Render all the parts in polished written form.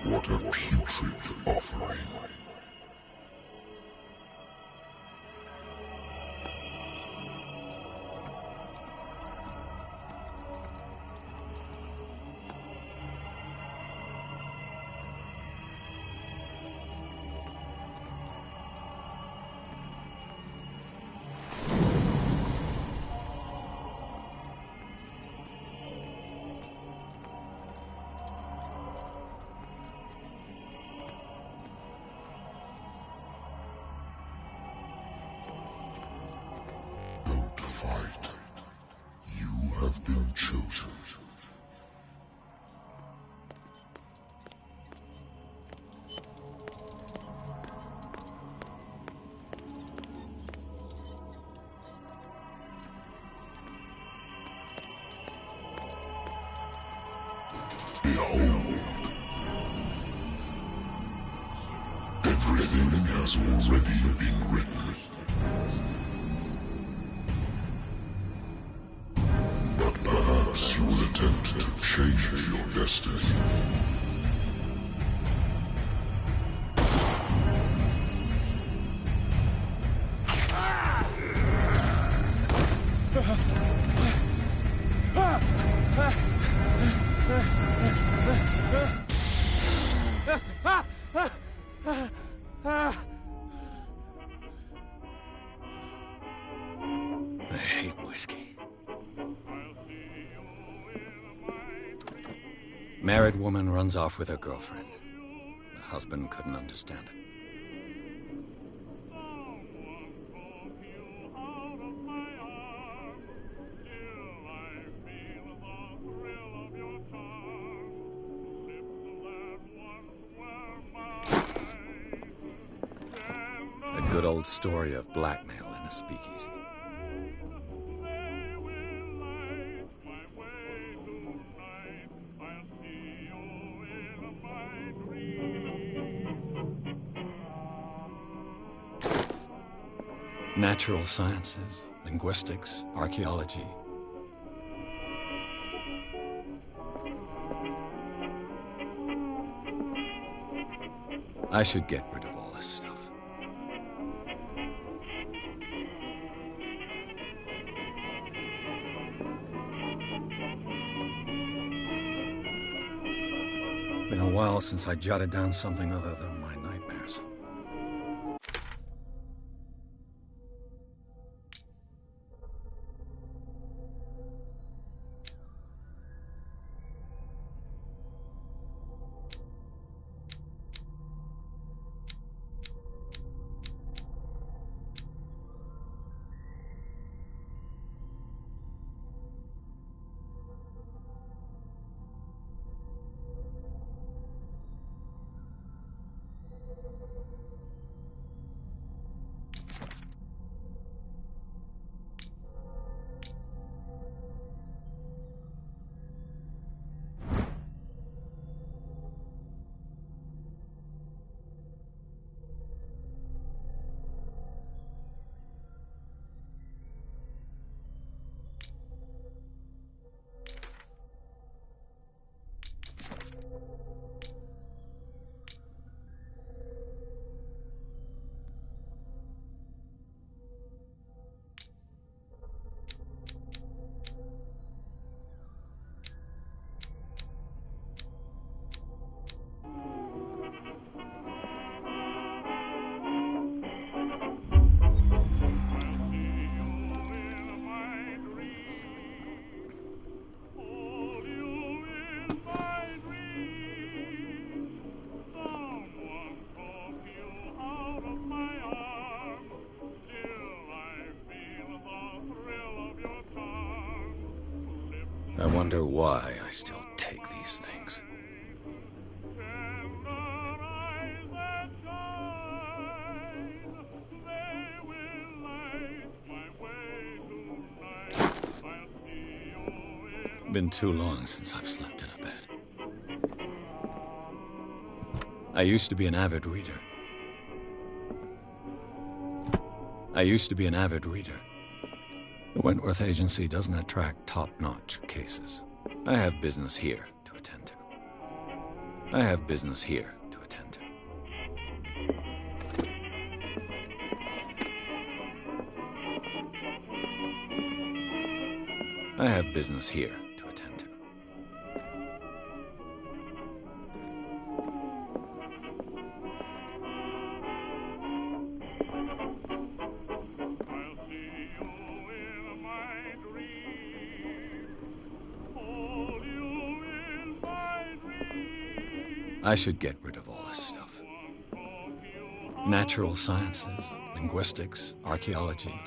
What a putrid offering. Fight. You have been chosen. Behold. Everything has already been written. Perhaps you will attempt to change your destiny. I hate whiskey. Married woman runs off with her girlfriend. The husband couldn't understand it. A good old story of blackmail in a speakeasy. Natural sciences, linguistics, archaeology. I should get rid of all this stuff. Been a while since I jotted down something other than my nightmares. I wonder why I still take these things. Been too long since I've slept in a bed. I used to be an avid reader. The Wentworth Agency doesn't attract top-notch cases. I have business here to attend to. I have business here to attend to. I have business here to attend to. I should get rid of all this stuff. Natural sciences, linguistics, archaeology.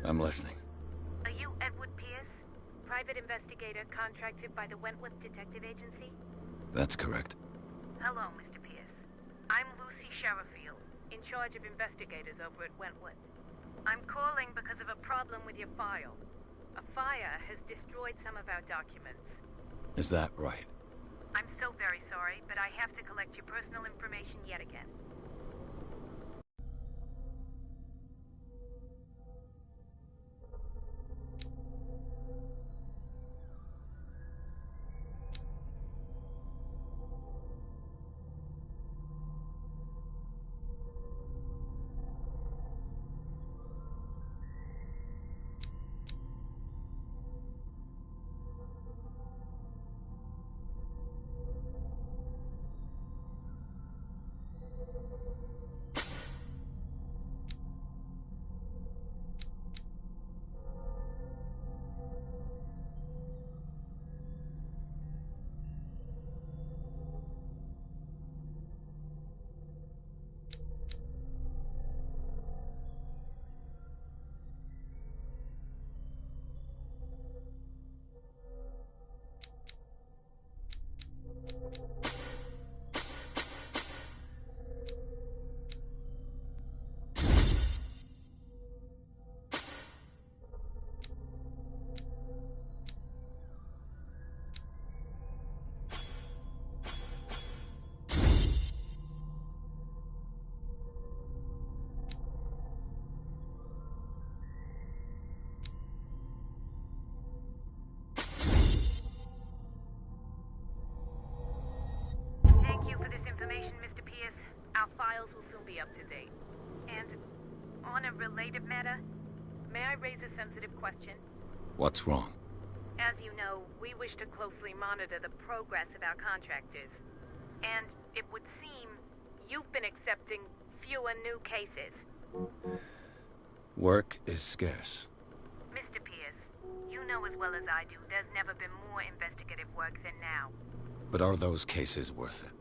I'm listening. Are you Edward Pierce, private investigator contracted by the Wentworth Detective Agency? That's correct. Hello, Mr. Pierce. I'm Lucy Sherifield, in charge of investigators over at Wentworth. I'm calling because of a problem with your file. A fire has destroyed some of our documents. Is that right? I'm so very sorry, but I have to collect your personal information yet again. Mr. Pierce, our files will soon be up to date. And on a related matter, may I raise a sensitive question? What's wrong? As you know, we wish to closely monitor the progress of our contractors. And it would seem you've been accepting fewer new cases. Work is scarce. Mr. Pierce, you know as well as I do there's never been more investigative work than now. But are those cases worth it?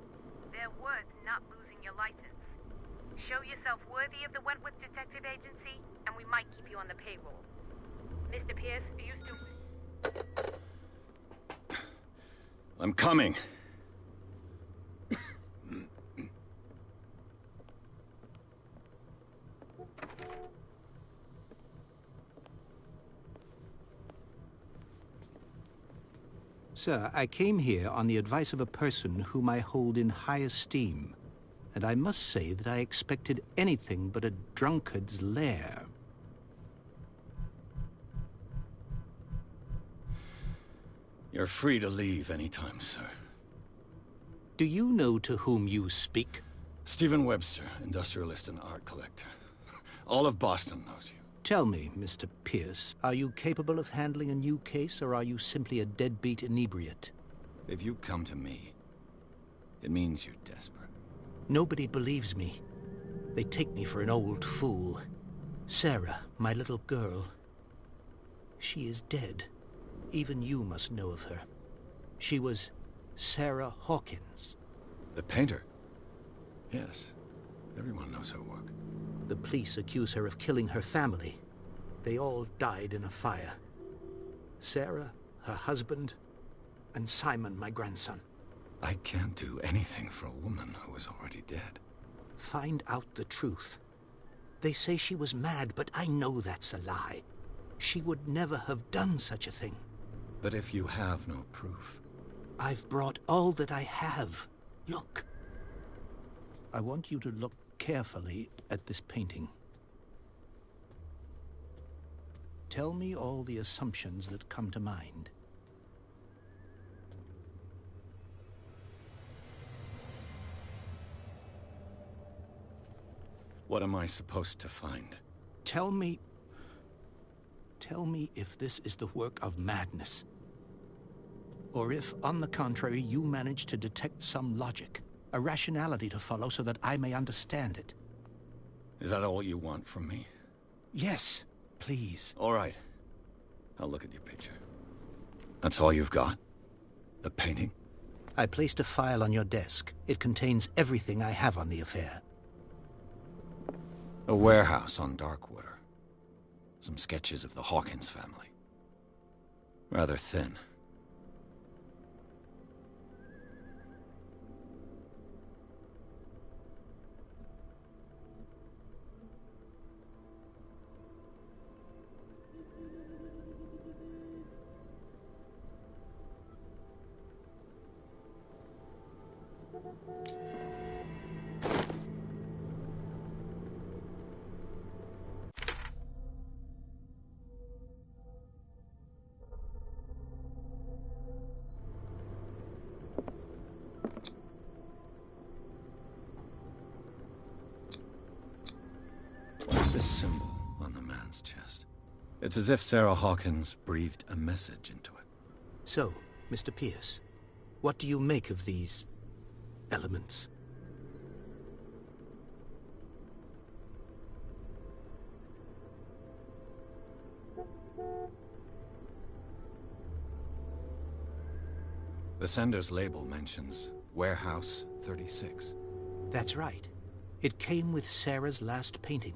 They're worth not losing your license. Show yourself worthy of the Wentworth Detective Agency, and we might keep you on the payroll. Mr. Pierce, you still... I'm coming. Sir, I came here on the advice of a person whom I hold in high esteem, and I must say that I expected anything but a drunkard's lair. You're free to leave anytime, sir. Do you know to whom you speak? Stephen Webster, industrialist and art collector. All of Boston knows you. Tell me, Mr. Pierce, are you capable of handling a new case, or are you simply a deadbeat inebriate? If you come to me, it means you're desperate. Nobody believes me. They take me for an old fool. Sarah, my little girl, she is dead. Even you must know of her. She was Sarah Hawkins. The painter? Yes. Everyone knows her work. The police accuse her of killing her family. They all died in a fire. Sarah, her husband, and Simon, my grandson. I can't do anything for a woman who is already dead. Find out the truth. They say she was mad, but I know that's a lie. She would never have done such a thing. But if you have no proof... I've brought all that I have. Look. I want you to look carefully at this painting. Tell me all the assumptions that come to mind. What am I supposed to find? Tell me if this is the work of madness. Or if, on the contrary, you manage to detect some logic, a rationality to follow so that I may understand it. Is that all you want from me? Yes, please. All right. I'll look at your picture. That's all you've got? The painting? I placed a file on your desk. It contains everything I have on the affair. A warehouse on Darkwater. Some sketches of the Hawkins family. Rather thin. What's this symbol on the man's chest? It's as if Sarah Hawkins breathed a message into it. So, Mr. Pierce, what do you make of these elements? The sender's label mentions Warehouse 36. That's right. It came with Sarah's last painting.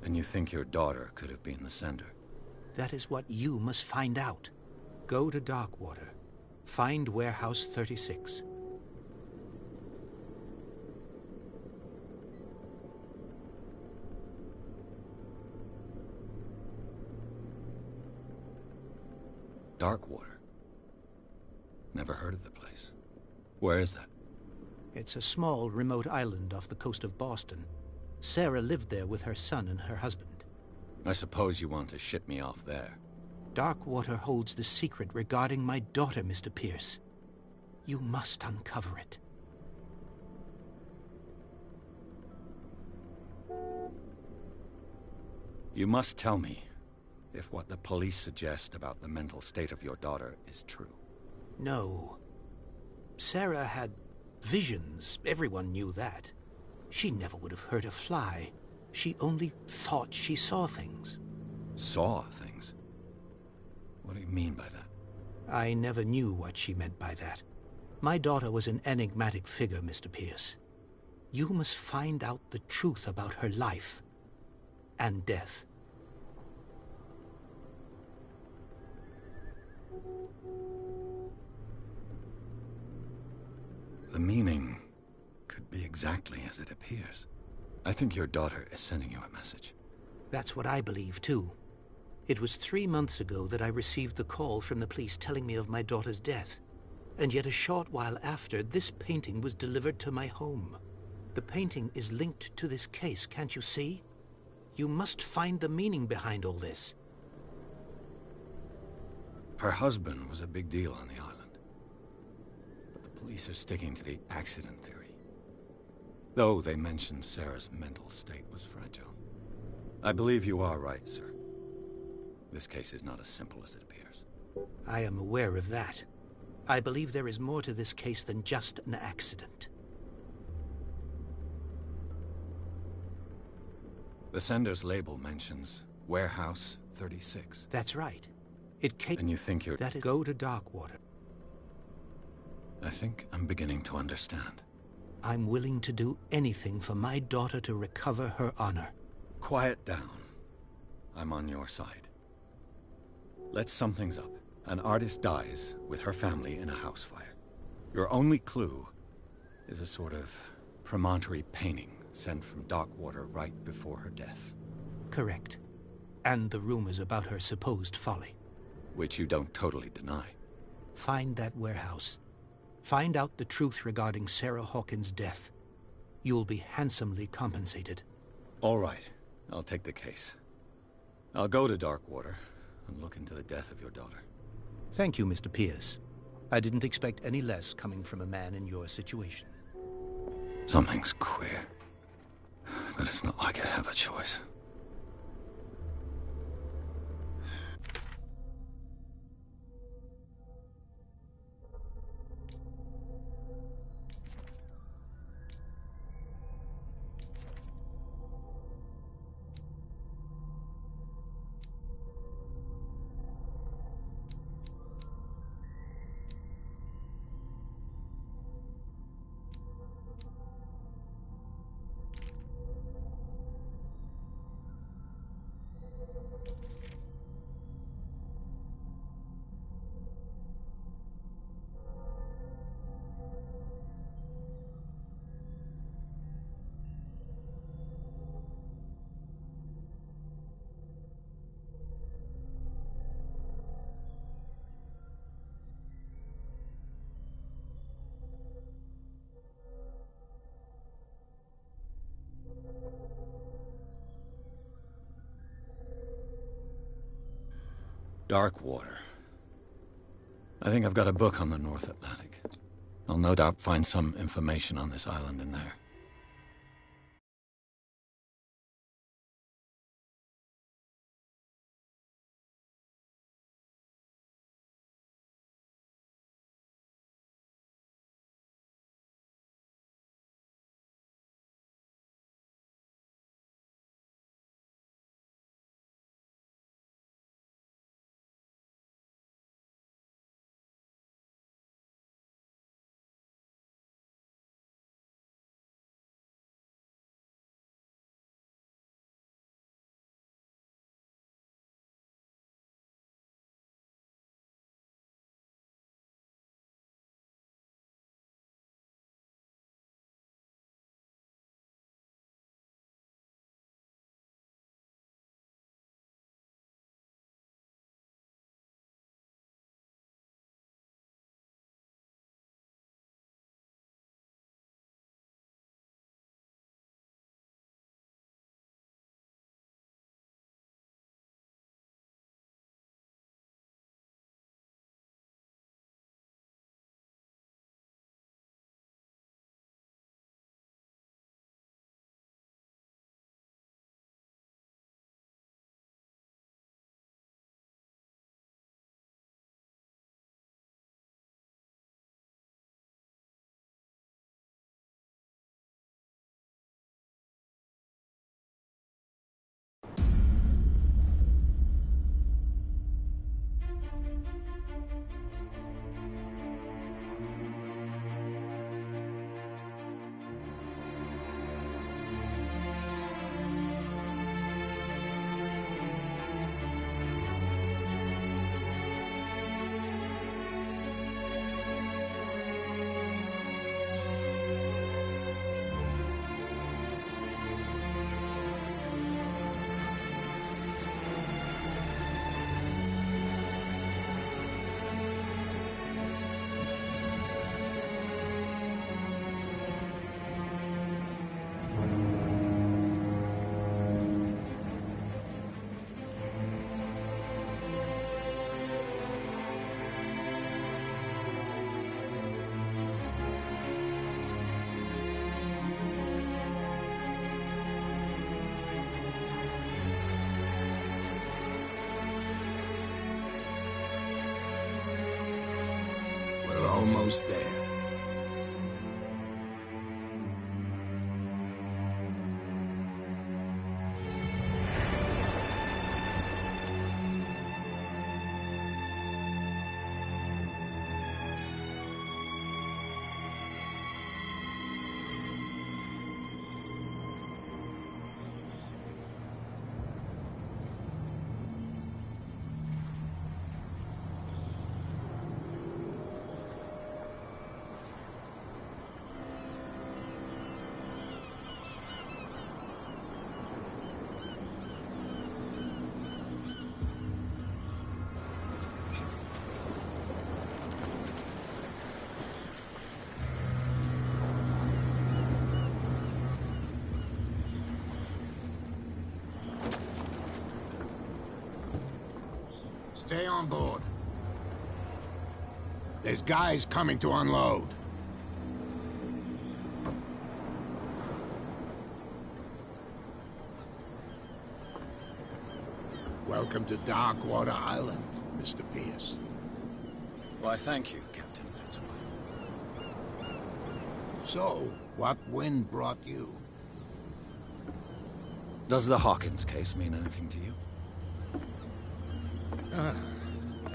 And you think your daughter could have been the sender? That is what you must find out. Go to Darkwater. Find Warehouse 36. Darkwater? Never heard of the place. Where is that? It's a small, remote island off the coast of Boston. Sarah lived there with her son and her husband. I suppose you want to ship me off there. Darkwater holds the secret regarding my daughter, Mr. Pierce. You must uncover it. You must tell me if what the police suggest about the mental state of your daughter is true. No. Sarah had visions. Everyone knew that. She never would have hurt a fly. She only thought she saw things. Saw things? What do you mean by that? I never knew what she meant by that. My daughter was an enigmatic figure, Mr. Pierce. You must find out the truth about her life and death. The meaning could be exactly as it appears. I think your daughter is sending you a message. That's what I believe, too. It was 3 months ago that I received the call from the police telling me of my daughter's death. And yet a short while after, this painting was delivered to my home. The painting is linked to this case, can't you see? You must find the meaning behind all this. Her husband was a big deal on the island. But the police are sticking to the accident theory. Though they mentioned Sarah's mental state was fragile. I believe you are right, sir. This case is not as simple as it appears. I am aware of that. I believe there is more to this case than just an accident. The sender's label mentions Warehouse 36. That's right. It came... And you think you're... That is... Go to Darkwater. I think I'm beginning to understand. I'm willing to do anything for my daughter to recover her honor. Quiet down. I'm on your side. Let's sum things up. An artist dies with her family in a house fire. Your only clue is a sort of promontory painting sent from Darkwater right before her death. Correct. And the rumors about her supposed folly. Which you don't totally deny. Find that warehouse. Find out the truth regarding Sarah Hawkins' death. You'll be handsomely compensated. All right. I'll take the case. I'll go to Darkwater and look into the death of your daughter. Thank you, Mr. Pierce. I didn't expect any less coming from a man in your situation. Something's queer. But it's not like I have a choice. Darkwater. I think I've got a book on the North Atlantic. I'll no doubt find some information on this island in there. almost there. Stay on board. There's guys coming to unload. Welcome to Darkwater Island, Mr. Pierce. Why, thank you, Captain Fitzroy. So, what wind brought you? Does the Hawkins case mean anything to you?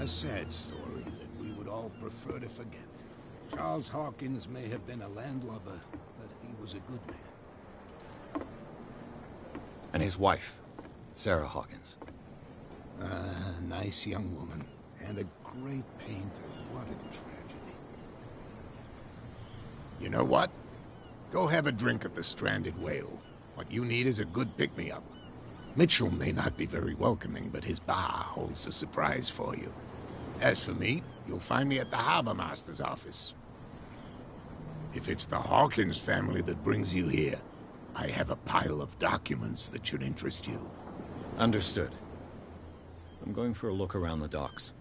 A sad story that we would all prefer to forget. Charles Hawkins may have been a landlubber, but he was a good man. And his wife, Sarah Hawkins. Nice young woman, and a great painter. What a tragedy. You know what? Go have a drink at the Stranded Whale. What you need is a good pick-me-up. Mitchell may not be very welcoming, but his bar holds a surprise for you. As for me, you'll find me at the Harbor Master's office. If it's the Hawkins family that brings you here, I have a pile of documents that should interest you. Understood. I'm going for a look around the docks.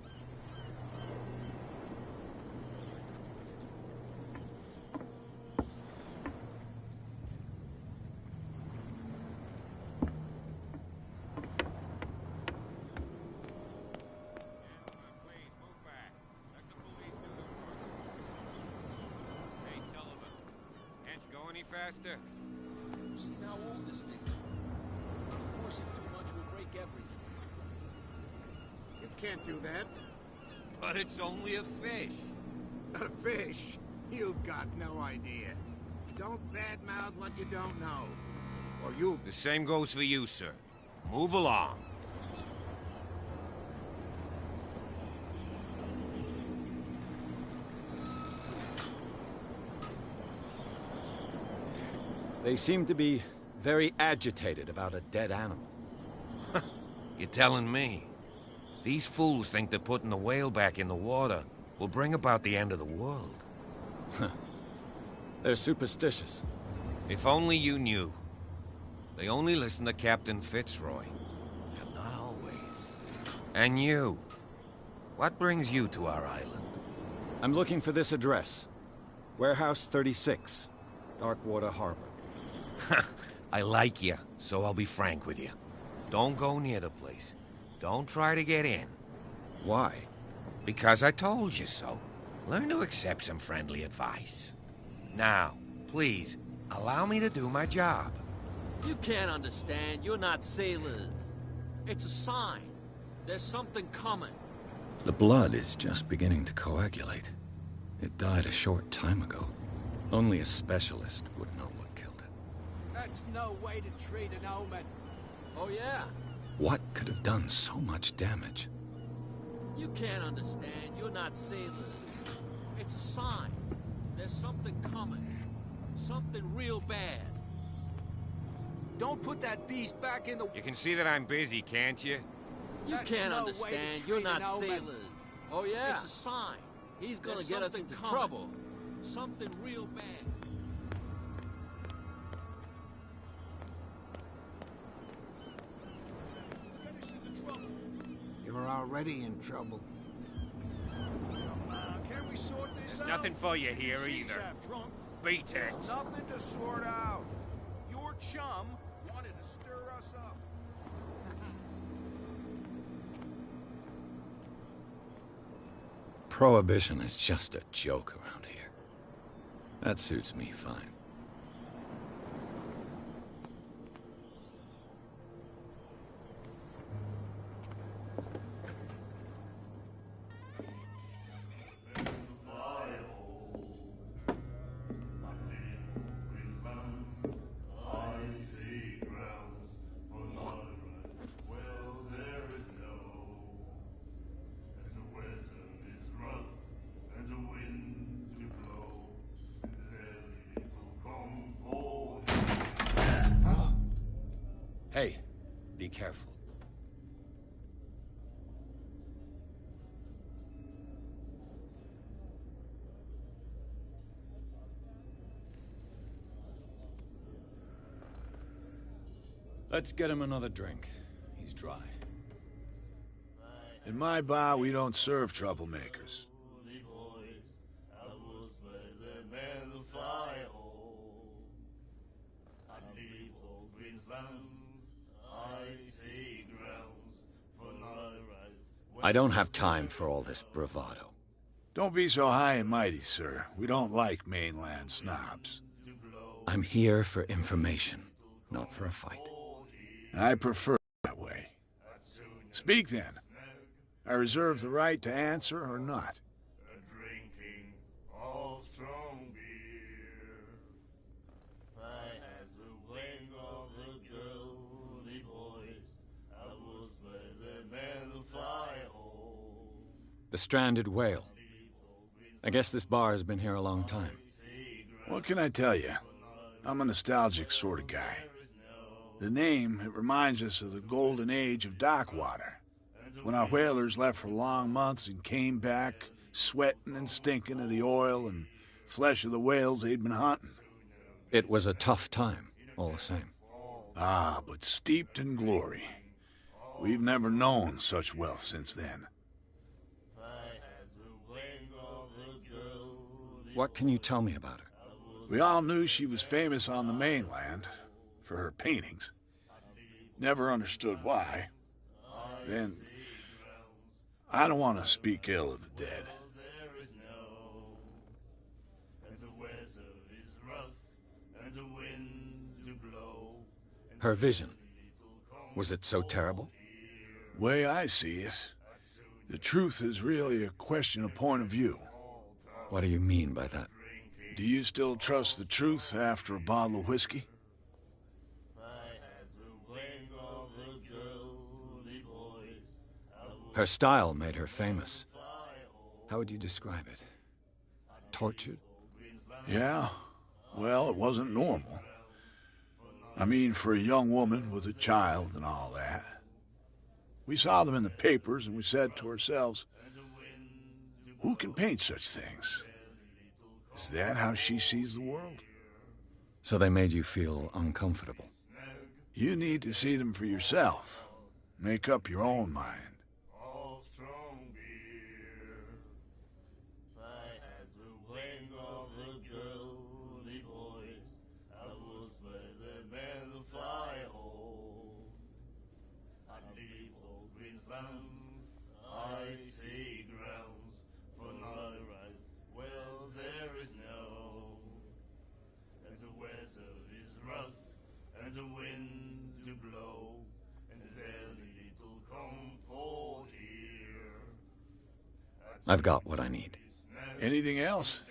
Faster. See how old this thing is. Forcing too much will break everything. You can't do that. But it's only a fish. A fish? You've got no idea. Don't badmouth what you don't know. Or you'll... The same goes for you, sir. Move along. They seem to be very agitated about a dead animal. You're telling me? These fools think that putting the whale back in the water will bring about the end of the world. They're superstitious. If only you knew. They only listen to Captain Fitzroy. And not always. And you. What brings you to our island? I'm looking for this address. Warehouse 36, Darkwater Harbor. I like you, so I'll be frank with you. Don't go near the place. Don't try to get in. Why? Because I told you so. Learn to accept some friendly advice. Now, please, allow me to do my job. You can't understand. You're not sailors. It's a sign. There's something coming. The blood is just beginning to coagulate. It died a short time ago. Only a specialist would know what killed it. That's no way to treat an omen. Oh, yeah? What could have done so much damage? You can't understand. You're not sailors. It's a sign. There's something coming. Something real bad. Don't put that beast back in the... You can see that I'm busy, can't you? You That's can't no way to understand. treat You're not an omen. sailors. Oh, yeah? It's It's a sign. He's gonna There's get us something into coming. trouble. Something real bad. You're already in trouble. Can we sort this There's out? nothing for you here Seems either. half drunk. Beat it. There's nothing to sort out. Your chum wanted to stir us up. Prohibition is just a joke around here. That suits me fine. Hey, be careful. Let's get him another drink. He's dry. In my bar, we don't serve troublemakers. I don't have time for all this bravado. Don't be so high and mighty, sir. We don't like mainland snobs. I'm here for information, not for a fight. I prefer it that way. Speak then. I reserve the right to answer or not. Drinking of strong beer. I had the wing of the girly boys. I was better than the fire hole. The Stranded Whale. I guess this bar has been here a long time. What can I tell you? I'm a nostalgic sort of guy. The name, it reminds us of the golden age of dockwater, when our whalers left for long months and came back sweating and stinking of the oil and flesh of the whales they'd been hunting. It was a tough time, all the same. Ah, but steeped in glory. We've never known such wealth since then. What can you tell me about her? We all knew she was famous on the mainland for her paintings. Never understood why. Then, I don't want to speak ill of the dead. Her vision. Was it so terrible? Way I see it, the truth is really a question of point of view. What do you mean by that? Do you still trust the truth after a bottle of whiskey? Her style made her famous. How would you describe it? Tortured? Yeah. Well, it wasn't normal. I mean, for a young woman with a child and all that. We saw them in the papers and we said to ourselves, who can paint such things? Is that how she sees the world? So they made you feel uncomfortable? You need to see them for yourself. Make up your own mind. I've got what I need. Anything else?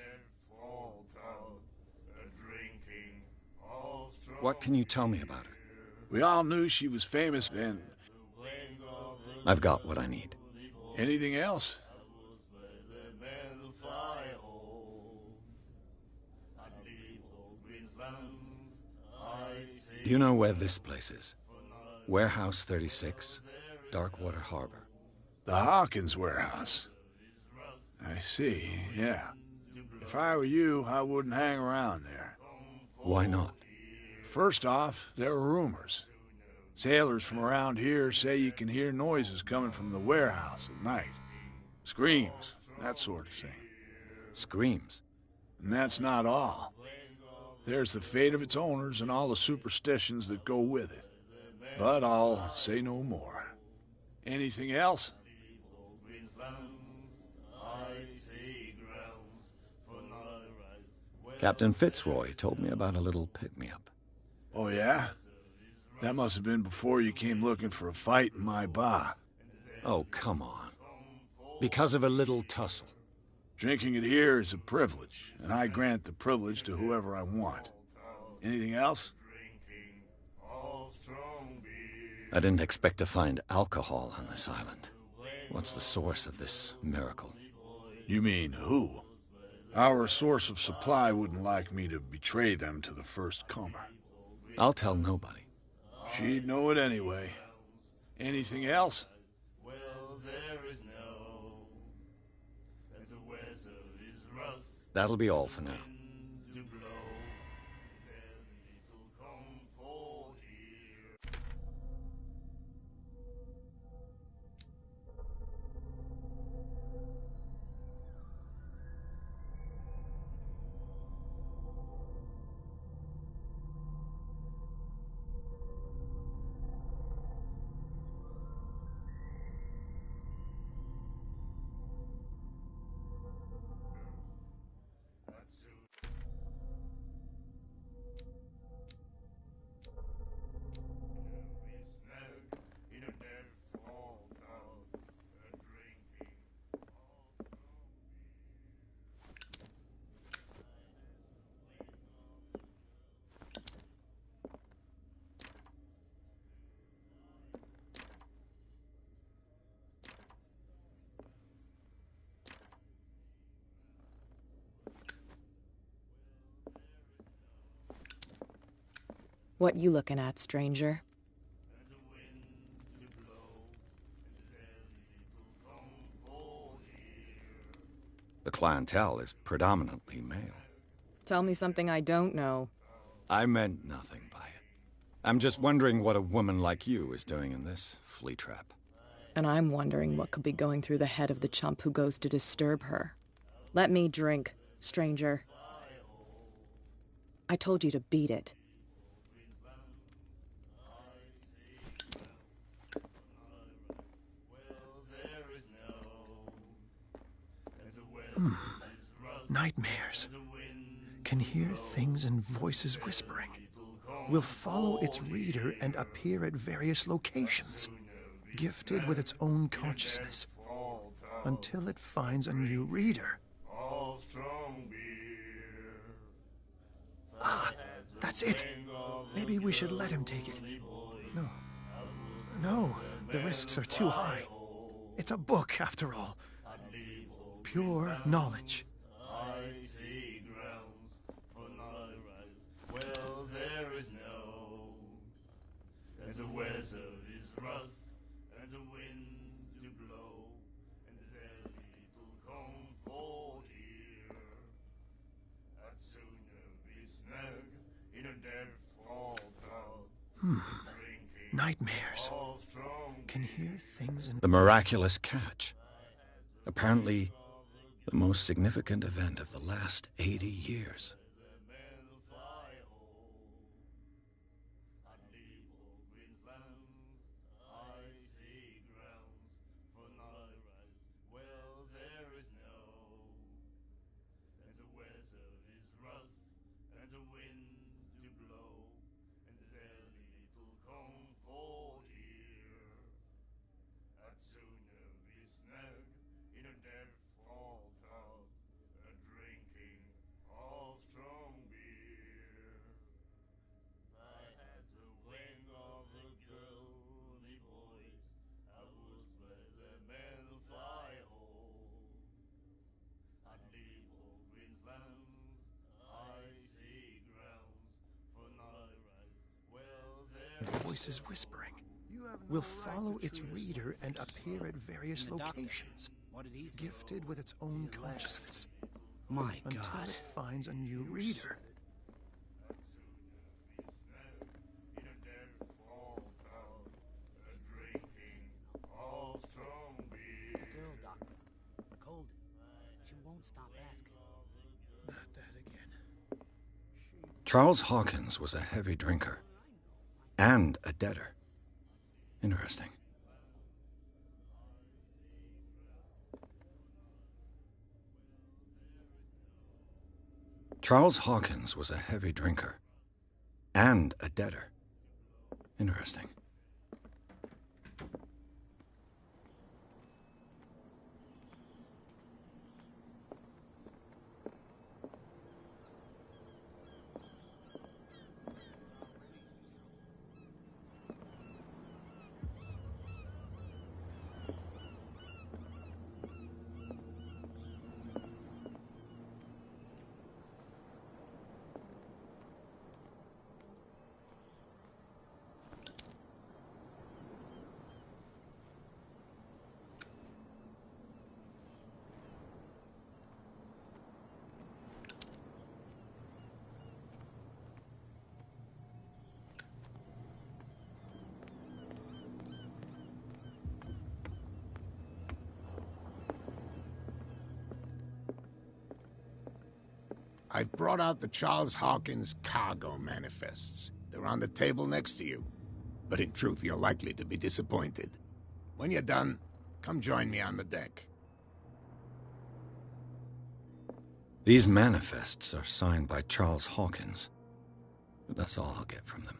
What can you tell me about her? We all knew she was famous then. I've got what I need. Anything else? Do you know where this place is? Warehouse 36, Darkwater Harbor. The Hawkins warehouse. I see, yeah. If I were you, I wouldn't hang around there. Why not? First off, there are rumors. Sailors from around here say you can hear noises coming from the warehouse at night. Screams, that sort of thing. Screams? And that's not all. There's the fate of its owners and all the superstitions that go with it. But I'll say no more. Anything else? Captain Fitzroy told me about a little pick-me-up. Oh, yeah? That must have been before you came looking for a fight in my bar. Oh, come on. Because of a little tussle. Drinking it here is a privilege, and I grant the privilege to whoever I want. Anything else? I didn't expect to find alcohol on this island. What's the source of this miracle? You mean who? Our source of supply wouldn't like me to betray them to the first comer. I'll tell nobody. She'd know it anyway. Anything else? That'll be all for now. What you looking at, stranger? The clientele is predominantly male. Tell me something I don't know. I meant nothing by it. I'm just wondering what a woman like you is doing in this flea trap. And I'm wondering what could be going through the head of the chump who goes to disturb her. Let me drink, stranger. I told you to beat it. Nightmares. Can hear things and voices whispering. Will follow its reader and appear at various locations, gifted with its own consciousness, until it finds a new reader. Ah, that's it. Maybe we should let him take it. No, the risks are too high. It's a book, after all. Pure knowledge. Nightmares. Can hear things and... The miraculous catch. Apparently, the most significant event of the last 80 years. Voices whispering. Will follow its reader and appear at various locations, gifted with its own consciousness. My until God. it finds a new reader. Girl doctor. Cold. She won't stop asking. Not that again. Charles Hawkins was a heavy drinker. And a debtor. Interesting. Charles Hawkins was a heavy drinker. And a debtor. Interesting. I've brought out the Charles Hawkins cargo manifests. They're on the table next to you. But in truth, you're likely to be disappointed. When you're done, come join me on the deck. These manifests are signed by Charles Hawkins. But that's all I'll get from them.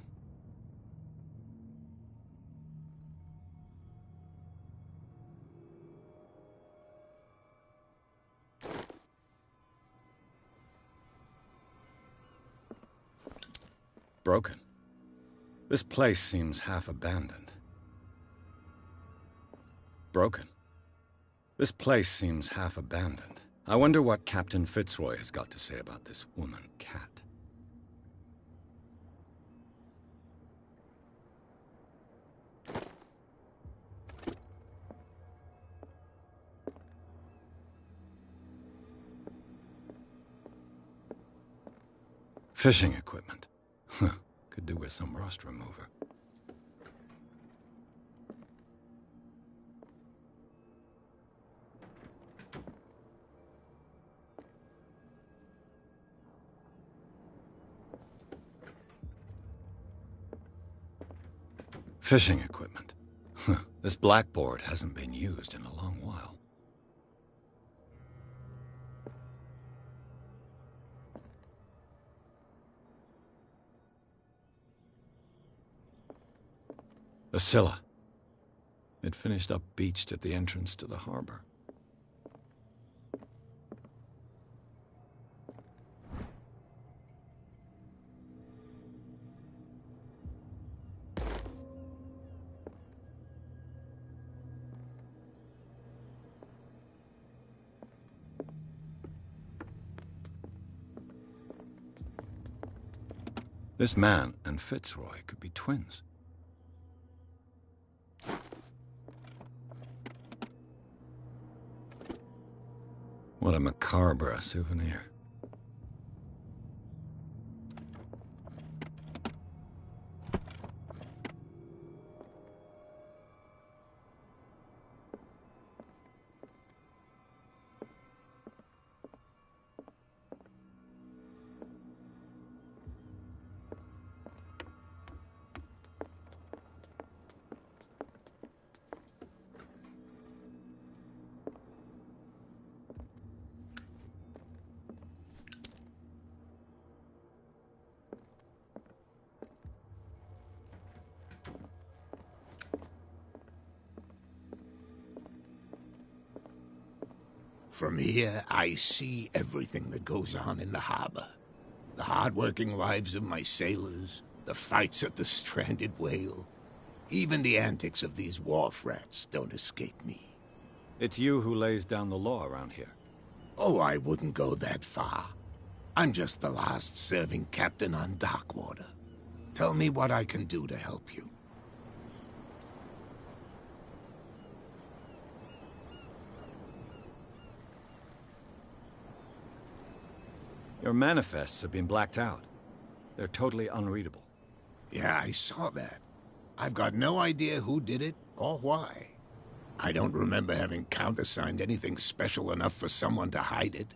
Broken. This place seems half abandoned. Broken. This place seems half abandoned. I wonder what Captain Fitzroy has got to say about this woman cat. Fishing equipment. Could do with some rust remover. Fishing equipment. This blackboard hasn't been used in a long while. The Scylla. It finished up beached at the entrance to the harbor. This man and Fitzroy could be twins. What a macabre souvenir. From here, I see everything that goes on in the harbor. The hard-working lives of my sailors, the fights at the stranded whale. Even the antics of these wharf rats don't escape me. It's you who lays down the law around here. Oh, I wouldn't go that far. I'm just the last serving captain on Darkwater. Tell me what I can do to help you. Your manifests have been blacked out. They're totally unreadable. Yeah, I saw that. I've got no idea who did it or why. I don't remember having countersigned anything special enough for someone to hide it.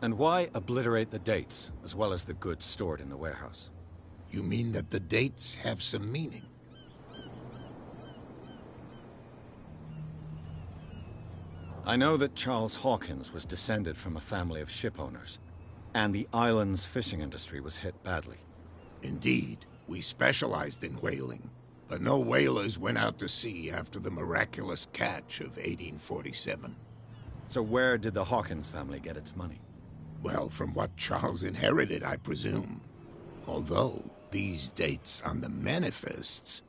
And why obliterate the dates, as well as the goods stored in the warehouse? You mean that the dates have some meaning? I know that Charles Hawkins was descended from a family of ship owners, And the island's fishing industry was hit badly. Indeed, we specialized in whaling, but no whalers went out to sea after the miraculous catch of 1847. So where did the Hawkins family get its money? Well, from what Charles inherited, I presume. Although, these dates on the manifests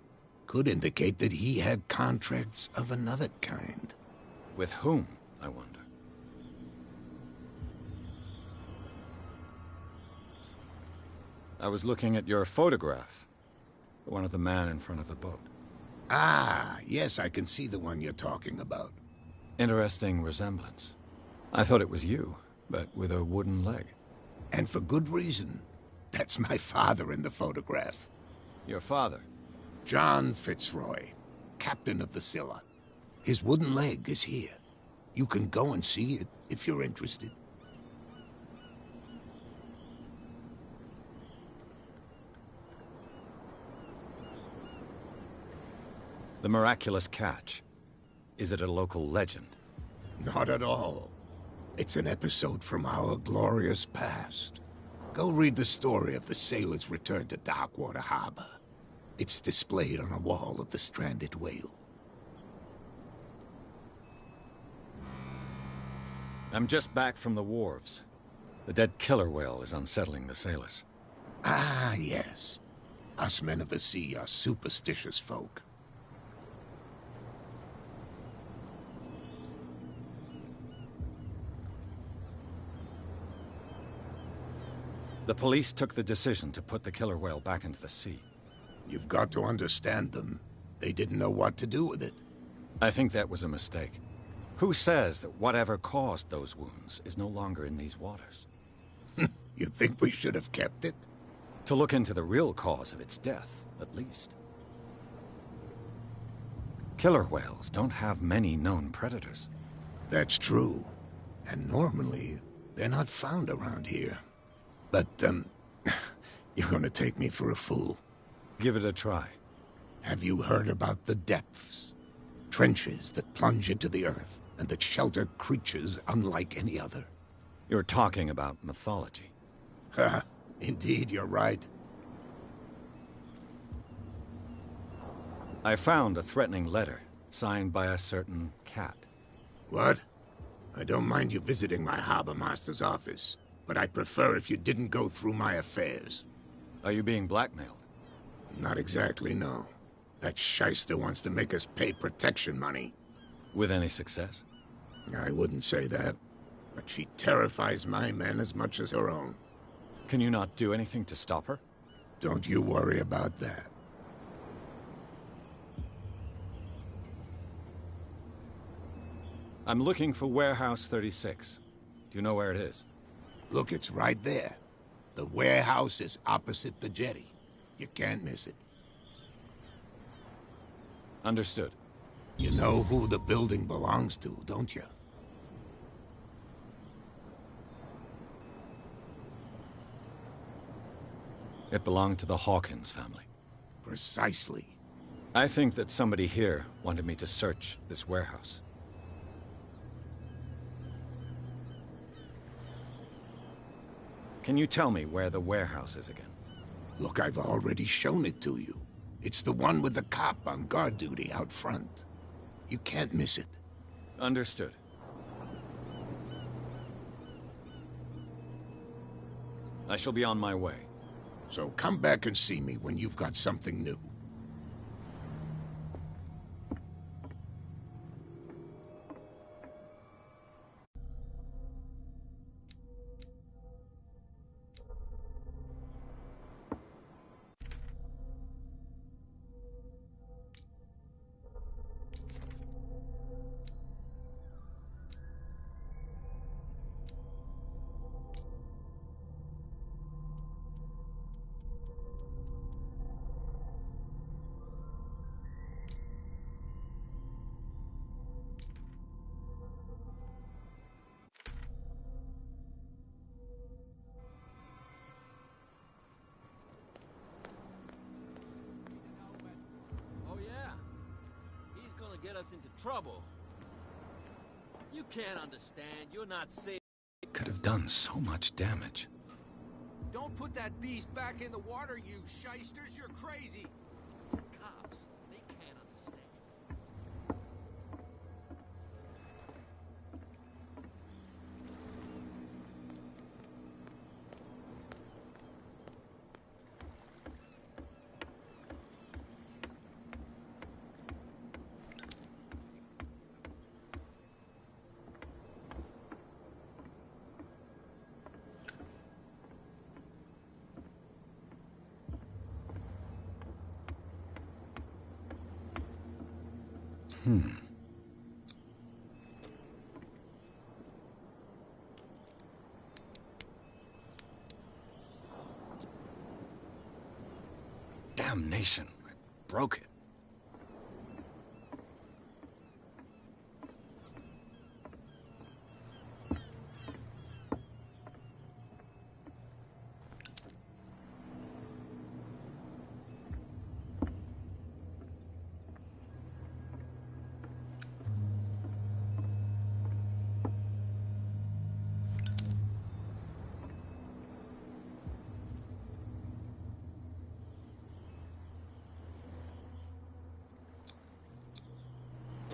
could indicate that he had contracts of another kind. With whom, I wonder? I was looking at your photograph. The one of the man in front of the boat. Ah, yes, I can see the one you're talking about. Interesting resemblance. I thought it was you, but with a wooden leg. And for good reason. That's my father in the photograph. Your father? John Fitzroy, captain of the Scylla. His wooden leg is here. You can go and see it if you're interested. The miraculous catch. Is it a local legend? Not at all. It's an episode from our glorious past. Go read the story of the sailor's return to Darkwater Harbor. It's displayed on a wall of the stranded whale. I'm just back from the wharves. The dead killer whale is unsettling the sailors. Ah, yes. Us men of the sea are superstitious folk. The police took the decision to put the killer whale back into the sea. You've got to understand them. They didn't know what to do with it. I think that was a mistake. Who says that whatever caused those wounds is no longer in these waters? You think we should have kept it? To look into the real cause of its death, at least. Killer whales don't have many known predators. That's true. And normally, they're not found around here. But, you're gonna take me for a fool. Give it a try. Have you heard about the depths? Trenches that plunge into the earth, and that shelter creatures unlike any other. You're talking about mythology. Ha! Indeed, you're right. I found a threatening letter, signed by a certain cat. What? I don't mind you visiting my harbor master's office, but I'd prefer if you didn't go through my affairs. Are you being blackmailed? Not exactly, no. That shyster wants to make us pay protection money. With any success? I wouldn't say that, but she terrifies my men as much as her own. Can you not do anything to stop her? Don't you worry about that. I'm looking for Warehouse 36. Do you know where it is? Look, it's right there. The warehouse is opposite the jetty. You can't miss it. Understood. You know who the building belongs to, don't you? It belonged to the Hawkins family. Precisely. I think that somebody here wanted me to search this warehouse. Can you tell me where the warehouse is again? Look, I've already shown it to you. It's the one with the cop on guard duty out front. You can't miss it. Understood. I shall be on my way. So come back and see me when you've got something new. Get us into trouble. You can't understand. You're not safe. Could have done so much damage. Don't put that beast back in the water, you shysters. You're crazy. Cops, they can't understand. Damnation. I broke it.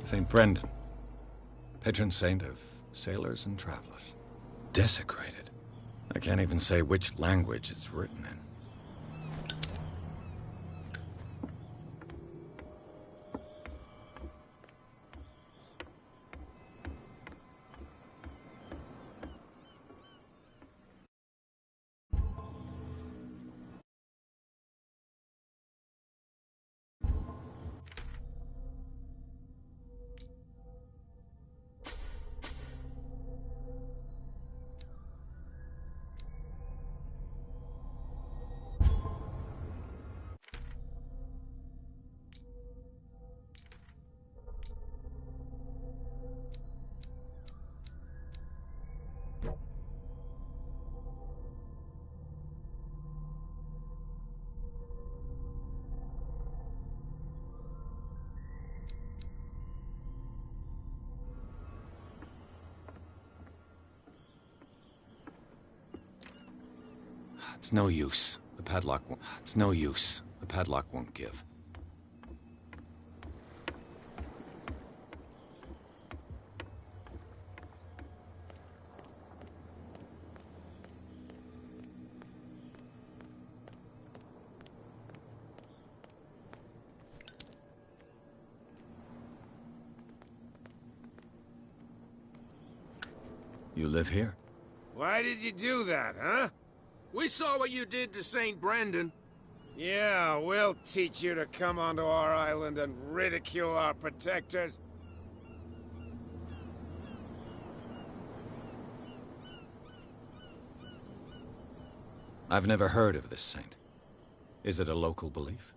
St. Brendan, patron saint of sailors and travelers. Desecrated. I can't even say which language it's written in. It's no use. The padlock won't... It's no use. The padlock won't give. You live here? Why did you do that, huh? We saw what you did to St. Brendan. Yeah, we'll teach you to come onto our island and ridicule our protectors. I've never heard of this saint. Is it a local belief?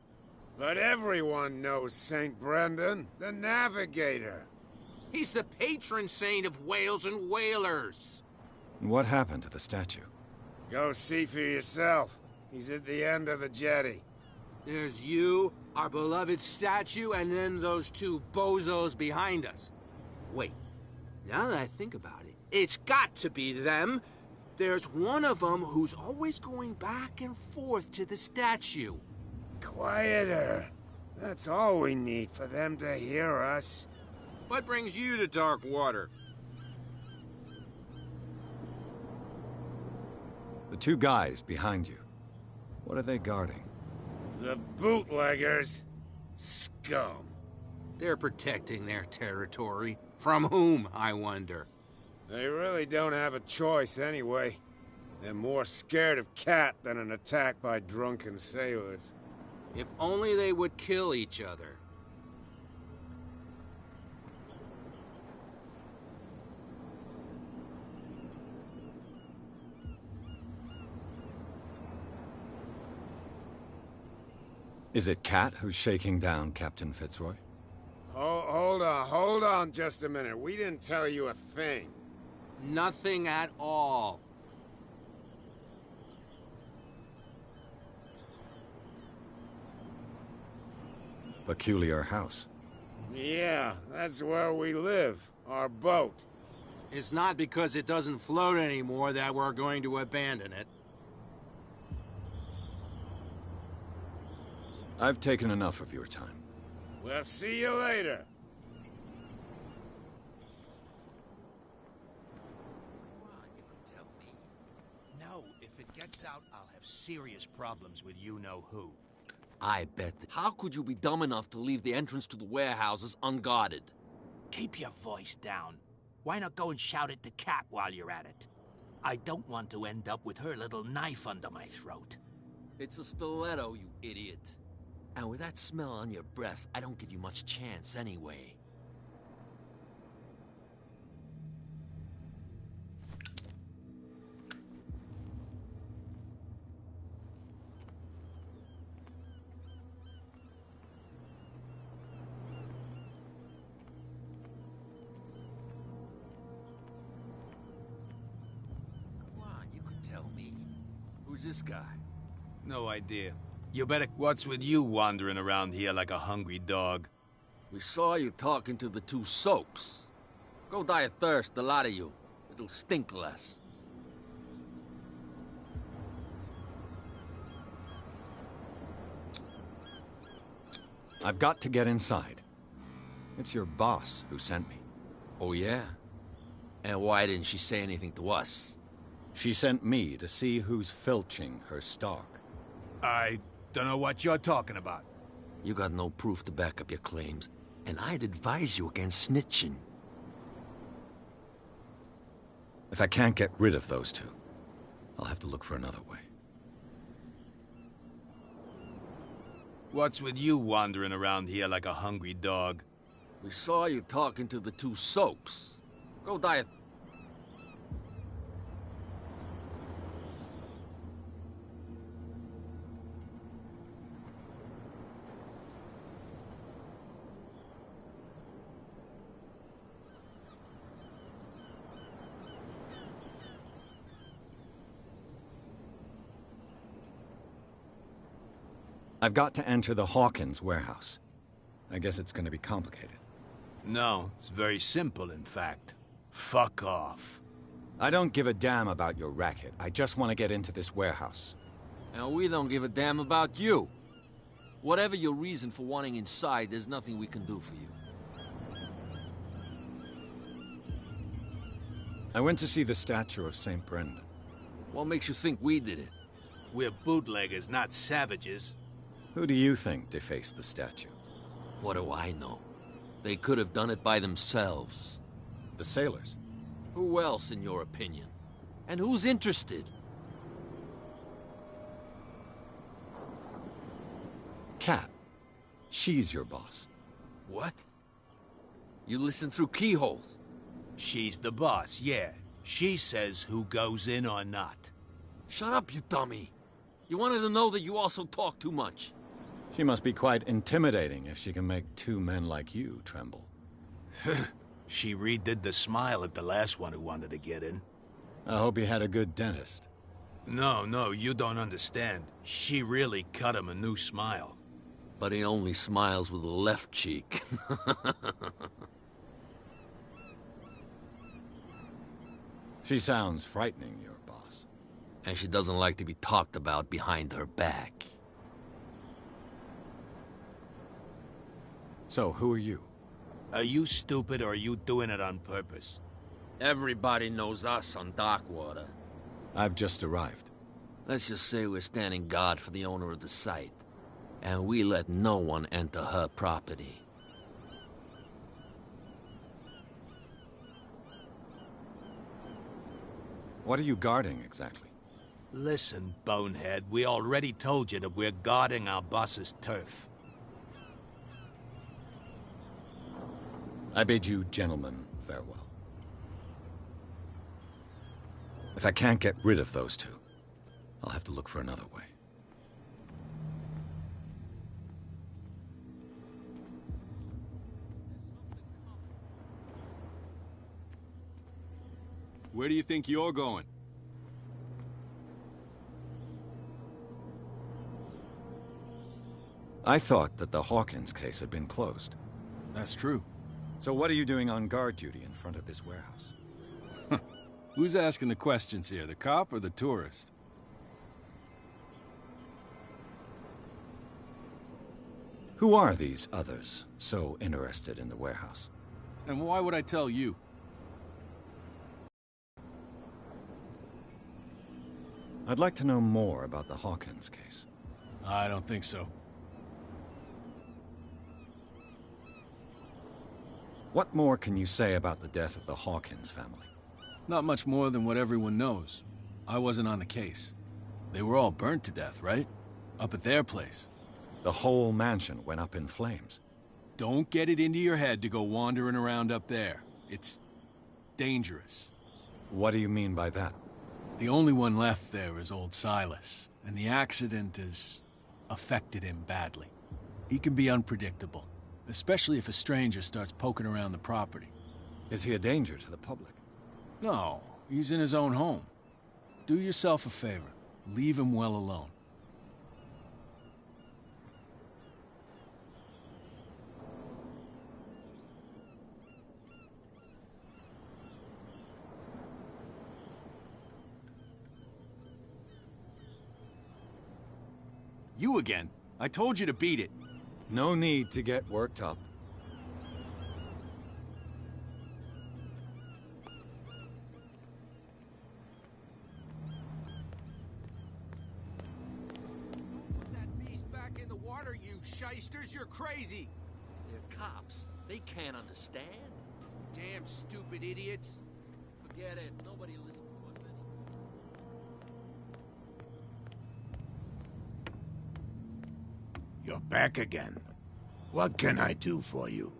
But everyone knows St. Brendan, the Navigator. He's the patron saint of whales and whalers. What happened to the statue? Go see for yourself. He's at the end of the jetty. There's you, our beloved statue, and then those two bozos behind us. Wait, now that I think about it, it's got to be them. There's one of them who's always going back and forth to the statue. Quieter. That's all we need for them to hear us. What brings you to dark water? The two guys behind you. What are they guarding? The bootleggers. Scum. They're protecting their territory. From whom, I wonder? They really don't have a choice anyway. They're more scared of Cat than an attack by drunken sailors. If only they would kill each other. Is it Cat who's shaking down Captain Fitzroy? Hold on just a minute. We didn't tell you a thing. Nothing at all. Peculiar house. Yeah, that's where we live. Our boat. It's not because it doesn't float anymore that we're going to abandon it. I've taken enough of your time. We'll see you later. No, if it gets out, I'll have serious problems with you-know-who. I bet. How could you be dumb enough to leave the entrance to the warehouses unguarded? Keep your voice down. Why not go and shout at the cat while you're at it? I don't want to end up with her little knife under my throat. It's a stiletto, you idiot. And with that smell on your breath, I don't give you much chance anyway. Come on, you could tell me. Who's this guy? No idea. You better... What's with you wandering around here like a hungry dog? We saw you talking to the two soaks. Go die of thirst, the lot of you. It'll stink less. I've got to get inside. It's your boss who sent me. Oh, yeah? And why didn't she say anything to us? She sent me to see who's filching her stock. I don't know what you're talking about. You got no proof to back up your claims, and I'd advise you against snitching. If I can't get rid of those two, I'll have to look for another way. What's with you wandering around here like a hungry dog? We saw you talking to the two soaks. Go die of... I've got to enter the Hawkins warehouse. I guess it's going to be complicated. No, it's very simple, in fact. Fuck off. I don't give a damn about your racket. I just want to get into this warehouse. And we don't give a damn about you. Whatever your reason for wanting inside, there's nothing we can do for you. I went to see the statue of St. Brendan. What makes you think we did it? We're bootleggers, not savages. Who do you think defaced the statue? What do I know? They could have done it by themselves. The sailors? Who else, in your opinion? And who's interested? Kat. She's your boss. What? You listen through keyholes? She's the boss, yeah. She says who goes in or not. Shut up, you dummy. You wanted to know that you also talk too much. She must be quite intimidating if she can make two men like you tremble. She redid the smile at the last one who wanted to get in. I hope he had a good dentist. No, you don't understand. She really cut him a new smile. But he only smiles with the left cheek. She sounds frightening, your boss. And she doesn't like to be talked about behind her back. So, who are you? Are you stupid or are you doing it on purpose? Everybody knows us on Darkwater. I've just arrived. Let's just say we're standing guard for the owner of the site. And we let no one enter her property. What are you guarding, exactly? Listen, bonehead, we already told you that we're guarding our boss's turf. I bid you gentlemen farewell. If I can't get rid of those two, I'll have to look for another way. Where do you think you're going? I thought that the Hawkins case had been closed. That's true. So what are you doing on guard duty in front of this warehouse? Who's asking the questions here, the cop or the tourist? Who are these others so interested in the warehouse? And why would I tell you? I'd like to know more about the Hawkins case. I don't think so. What more can you say about the death of the Hawkins family? Not much more than what everyone knows. I wasn't on the case. They were all burnt to death, right? Up at their place. The whole mansion went up in flames. Don't get it into your head to go wandering around up there. It's dangerous. What do you mean by that? The only one left there is old Silas, and the accident has affected him badly. He can be unpredictable, especially if a stranger starts poking around the property. Is he a danger to the public? No, he's in his own home. Do yourself a favor. Leave him well alone. You again. I told you to beat it. No need to get worked up. Put that beast back in the water, you shysters! You're crazy! They're cops. They can't understand. Damn stupid idiots! Forget it. Nobody listens to us anymore. You're back again. What can I do for you?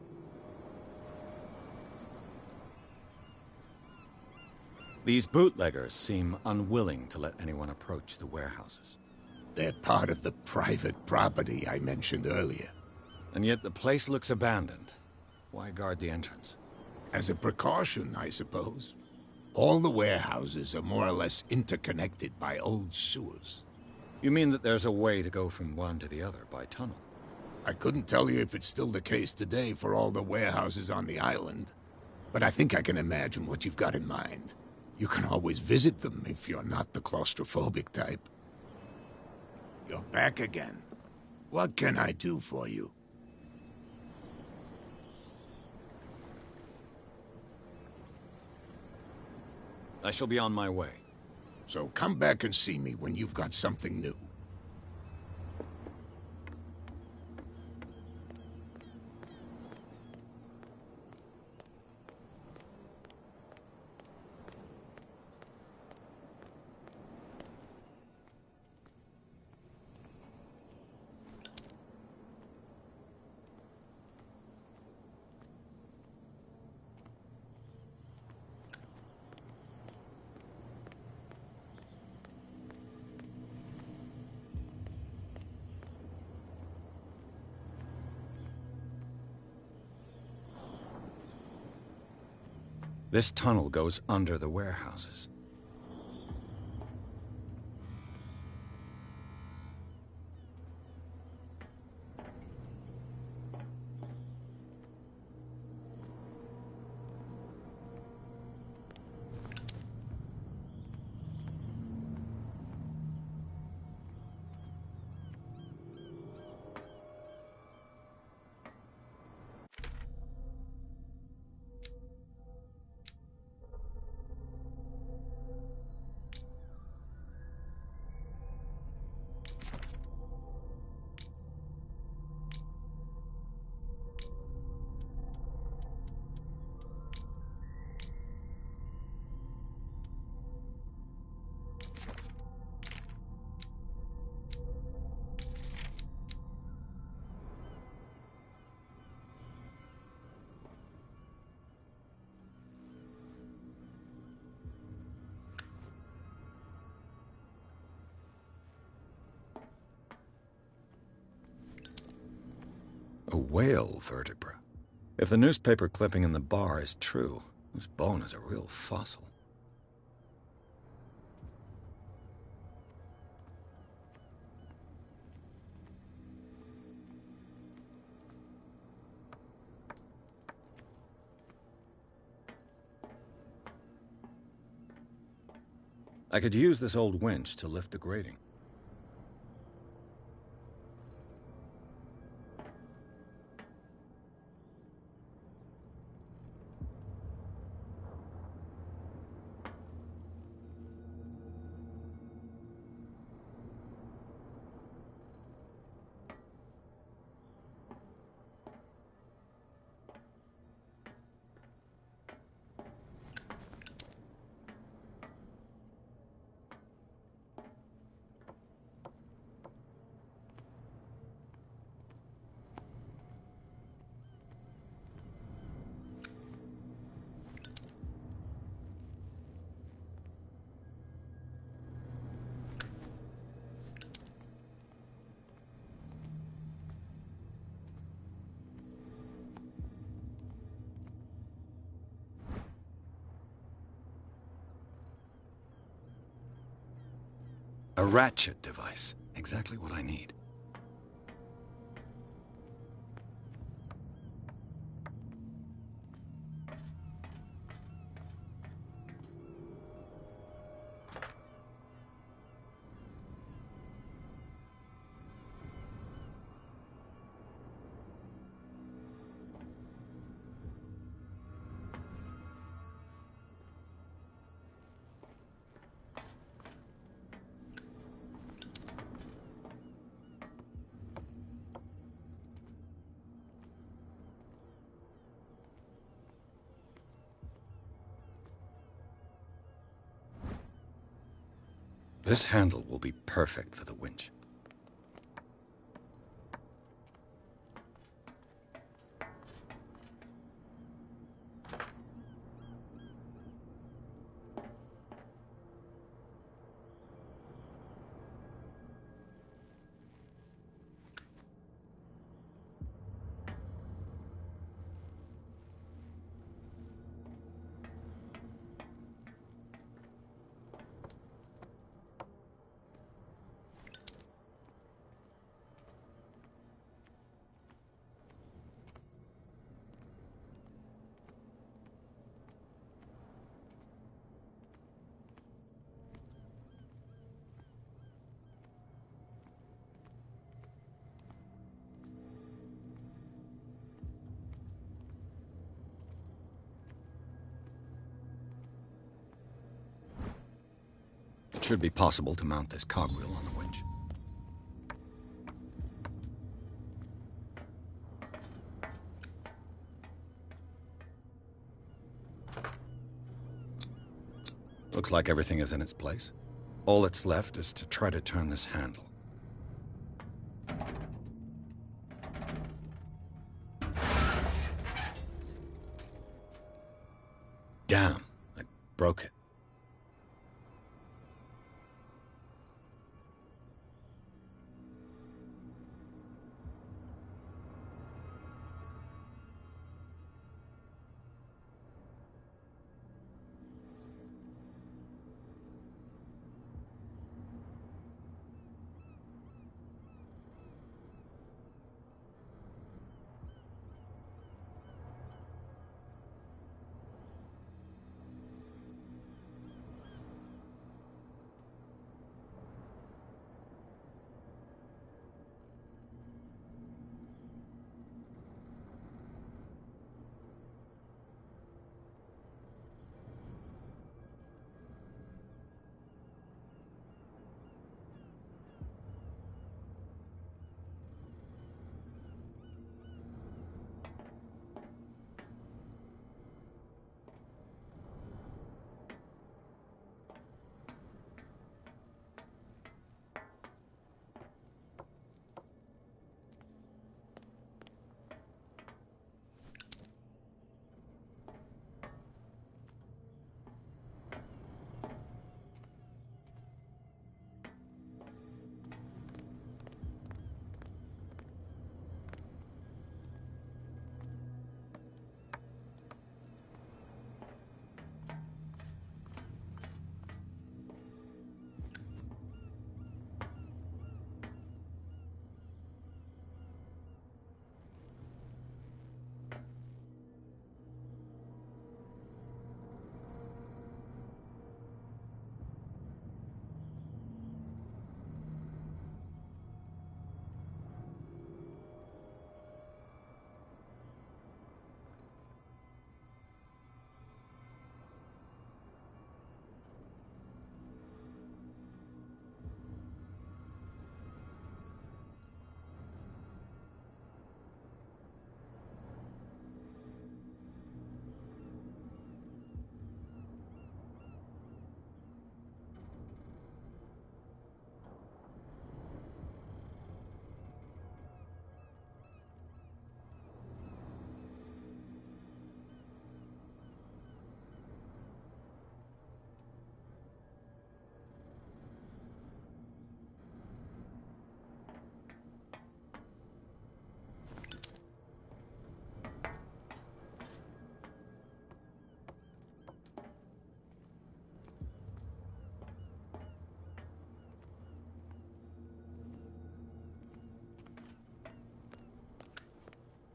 These bootleggers seem unwilling to let anyone approach the warehouses. They're part of the private property I mentioned earlier. And yet the place looks abandoned. Why guard the entrance? As a precaution, I suppose. All the warehouses are more or less interconnected by old sewers. You mean that there's a way to go from one to the other by tunnel? I couldn't tell you if it's still the case today for all the warehouses on the island, but I think I can imagine what you've got in mind. You can always visit them if you're not the claustrophobic type. You're back again. What can I do for you? I shall be on my way. So come back and see me when you've got something new. This tunnel goes under the warehouses. A whale vertebra. If the newspaper clipping in the bar is true, this bone is a real fossil. I could use this old winch to lift the grating. A ratchet device. Exactly what I need. This handle will be perfect for the winch. It should be possible to mount this cogwheel on the winch. Looks like everything is in its place. All that's left is to try to turn this handle. Damn, I broke it.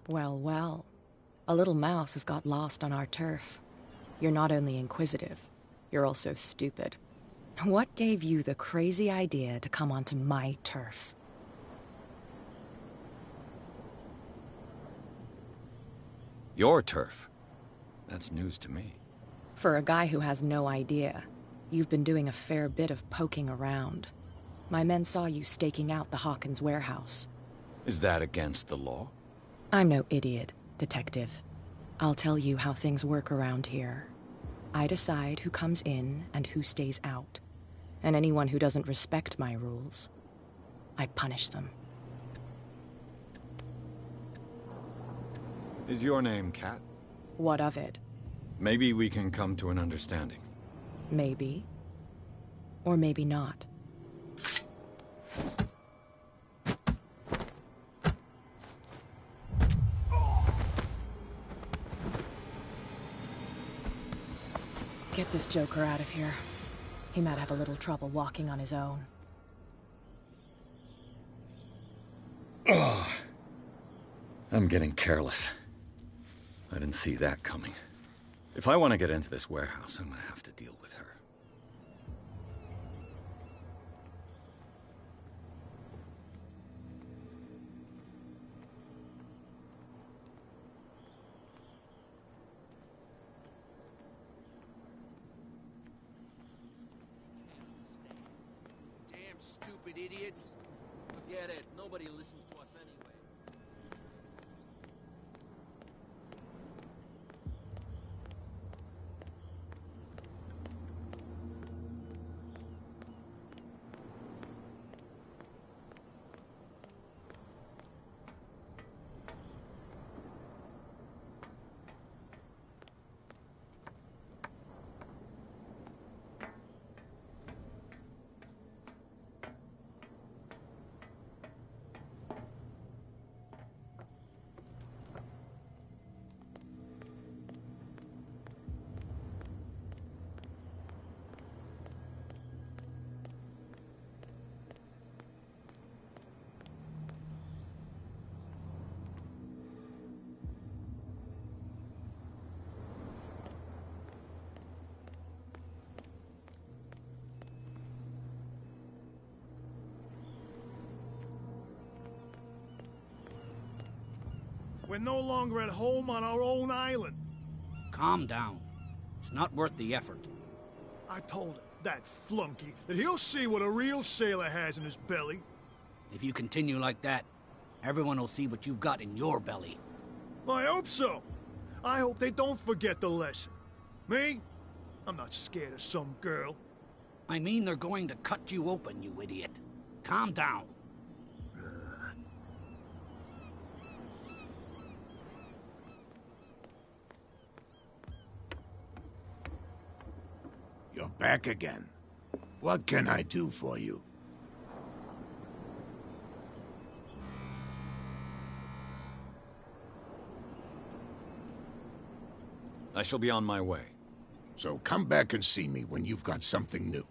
Well, well. A little mouse has got lost on our turf. You're not only inquisitive, you're also stupid. What gave you the crazy idea to come onto my turf? Your turf? That's news to me. For a guy who has no idea, you've been doing a fair bit of poking around. My men saw you staking out the Hawkins warehouse. Is that against the law? I'm no idiot, Detective. I'll tell you how things work around here. I decide who comes in and who stays out. And anyone who doesn't respect my rules, I punish them. Is your name Cat? What of it? Maybe we can come to an understanding. Maybe. Or maybe not. Get this joker out of here. He might have a little trouble walking on his own. Ugh. I'm getting careless. I didn't see that coming. If I want to get into this warehouse, I'm gonna have to deal with her. Damn stupid idiots. Forget it. Nobody listens to us anyway. We're no longer at home on our own island. Calm down. It's not worth the effort. I told him, that flunky, that he'll see what a real sailor has in his belly. If you continue like that, everyone will see what you've got in your belly. I hope so. I hope they don't forget the lesson. Me? I'm not scared of some girl. I mean they're going to cut you open, you idiot. Calm down. You're back again. What can I do for you? I shall be on my way. So come back and see me when you've got something new.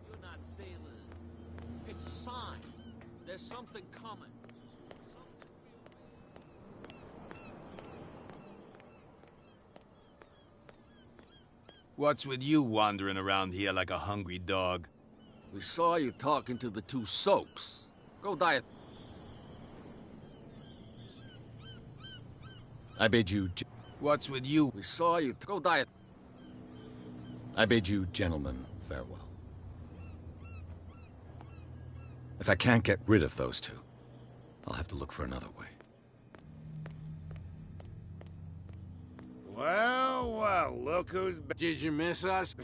You're not sailors. It's a sign. There's something coming. What's with you wandering around here like a hungry dog? We saw you talking to the two soaks. Go diet. I bid you... What's with you? We saw you. Go diet. I bid you, gentlemen, farewell. If I can't get rid of those two, I'll have to look for another way. Well, well, look who's back. Did you miss us?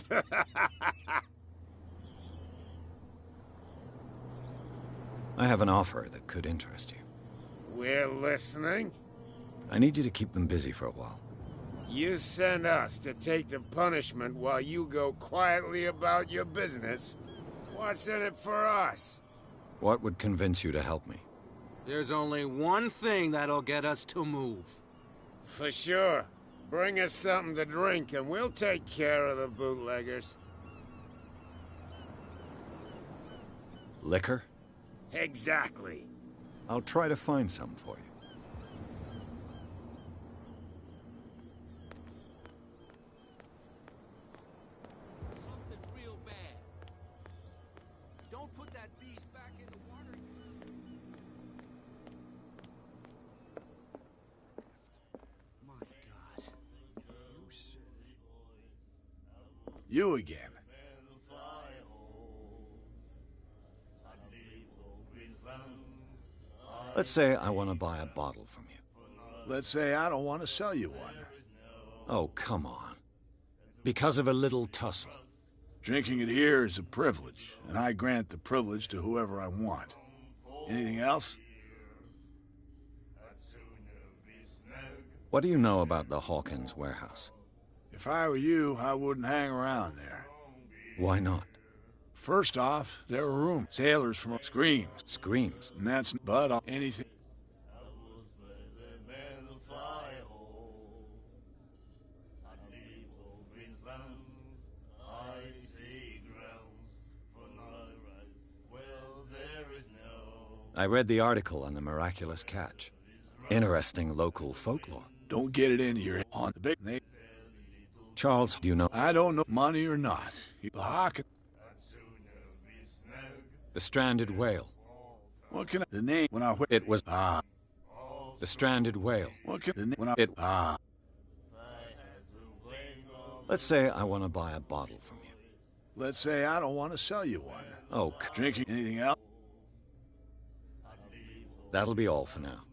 I have an offer that could interest you. We're listening. I need you to keep them busy for a while. You send us to take the punishment while you go quietly about your business. What's in it for us? What would convince you to help me? There's only one thing that'll get us to move. For sure. Bring us something to drink and we'll take care of the bootleggers. Liquor? Exactly. I'll try to find some for you. Something real bad. Don't put that beast back in the water. My God. You said it. You again. Let's say I want to buy a bottle from you. Let's say I don't want to sell you one. Oh, come on. Because of a little tussle. Drinking it here is a privilege, and I grant the privilege to whoever I want. Anything else? What do you know about the Hawkins warehouse? If I were you, I wouldn't hang around there. Why not? First off, there are rooms. Sailors from screams. Screams? And that's but anything. I read the article on the miraculous catch. Interesting local folklore. Don't get it into your head on the big name. Charles, do you know? I don't know money or not. The Hawkins. The stranded whale. What can I, the name when I it was the stranded whale. What can the name when Let's say I want to buy a bottle from you. Let's say I don't want to sell you one. Oh, drinking anything else? That'll be all for now.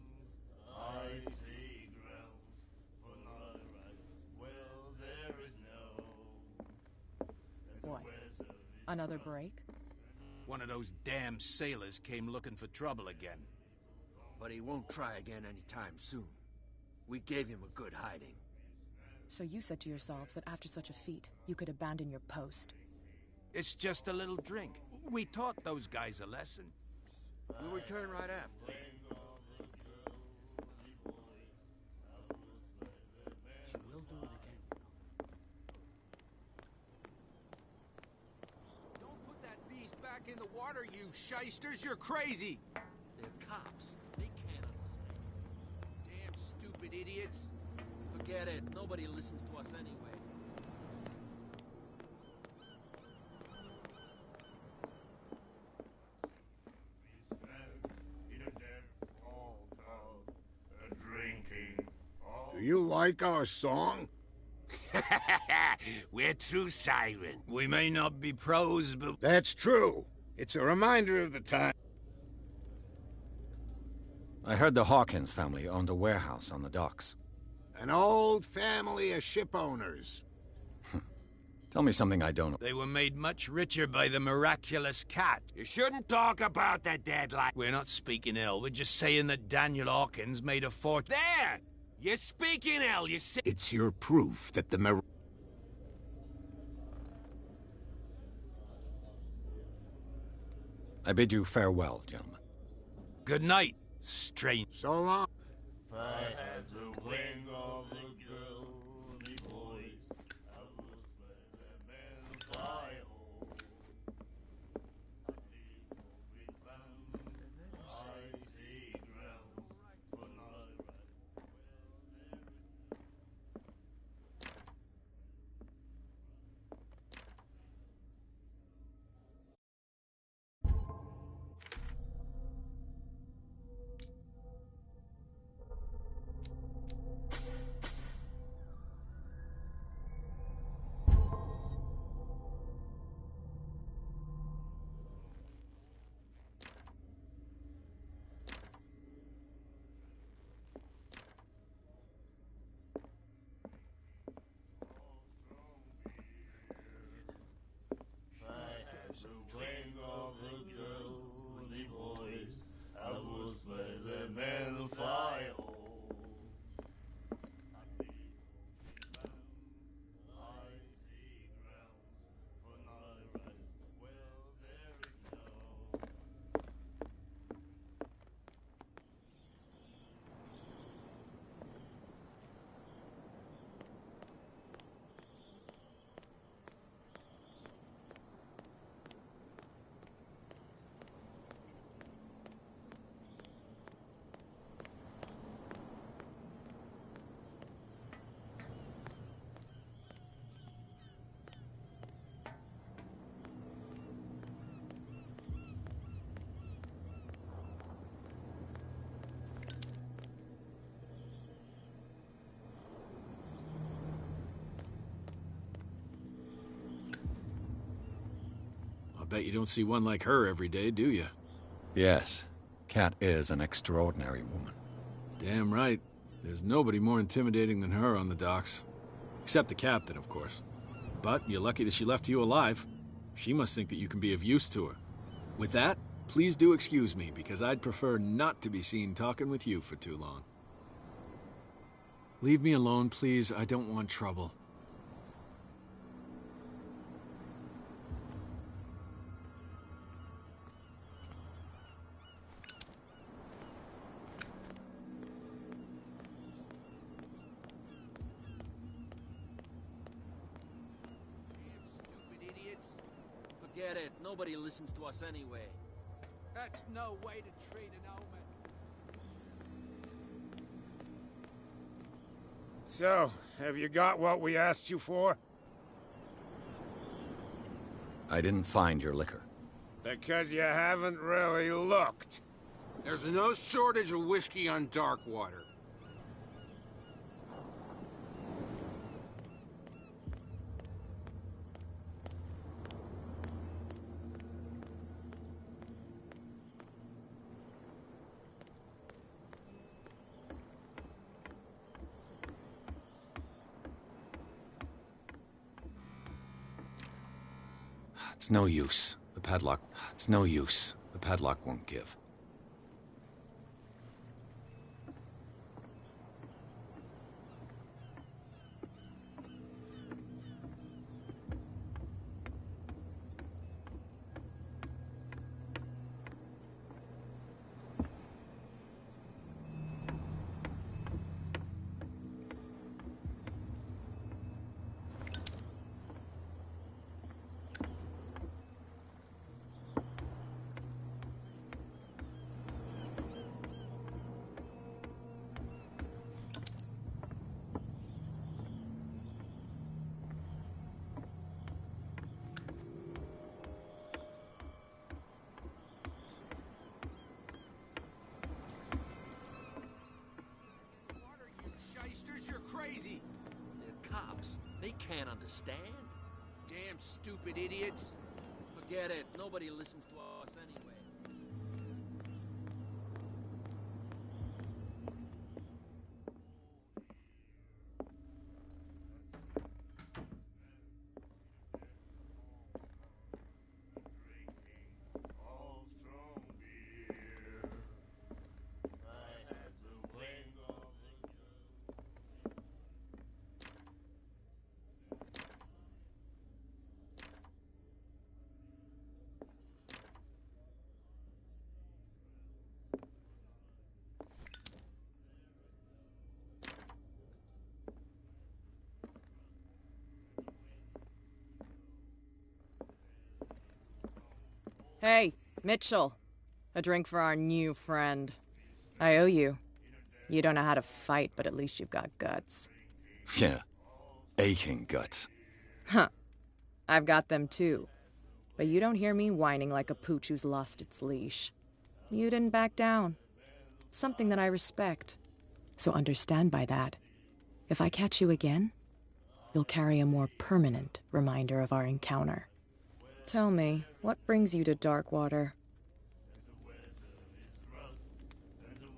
What? Another break? One of those damn sailors came looking for trouble again. But he won't try again anytime soon. We gave him a good hiding. So you said to yourselves that after such a feat, you could abandon your post. It's just a little drink. We taught those guys a lesson. We'll return right after. She will do it again. Don't put that beast back in the water, you shysters. You're crazy. They're cops. They can't understand. Damn stupid idiots. Forget it. Nobody listens to us anyway. Do you like our song? We're true siren. We may not be pros, but... That's true. It's a reminder of the time. I heard the Hawkins family owned a warehouse on the docks. An old family of ship owners. Tell me something I don't know. They were made much richer by the miraculous cat. You shouldn't talk about the dead like... We're not speaking ill. We're just saying that Daniel Hawkins made a fortune. There! You're speaking hell, you see... It's your proof that the I bid you farewell, gentlemen. Good night, strange. So long. If I had the wing of the girly boys, I would spread them in the fire hole. I see grounds for not I bet you don't see one like her every day, do you? Yes, Cat is an extraordinary woman. Damn right. There's nobody more intimidating than her on the docks. Except the captain, of course. But you're lucky that she left you alive. She must think that you can be of use to her. With that, please do excuse me, because I'd prefer not to be seen talking with you for too long. Leave me alone, please. I don't want trouble. Forget it. Nobody listens to us anyway. That's no way to treat an omen. So, have you got what we asked you for? I didn't find your liquor. Because you haven't really looked. There's no shortage of whiskey on Darkwater. It's no use. The padlock... It's no use. The padlock won't give. You're crazy. They're cops. They can't understand. Damn stupid idiots. Forget it. Nobody listens to us anyway. Hey, Mitchell. A drink for our new friend. I owe you. You don't know how to fight, but at least you've got guts. Yeah. Aching guts. Huh. I've got them too. But you don't hear me whining like a pooch who's lost its leash. You didn't back down. Something that I respect. So understand by that. If I catch you again, you'll carry a more permanent reminder of our encounter. Tell me, what brings you to Darkwater?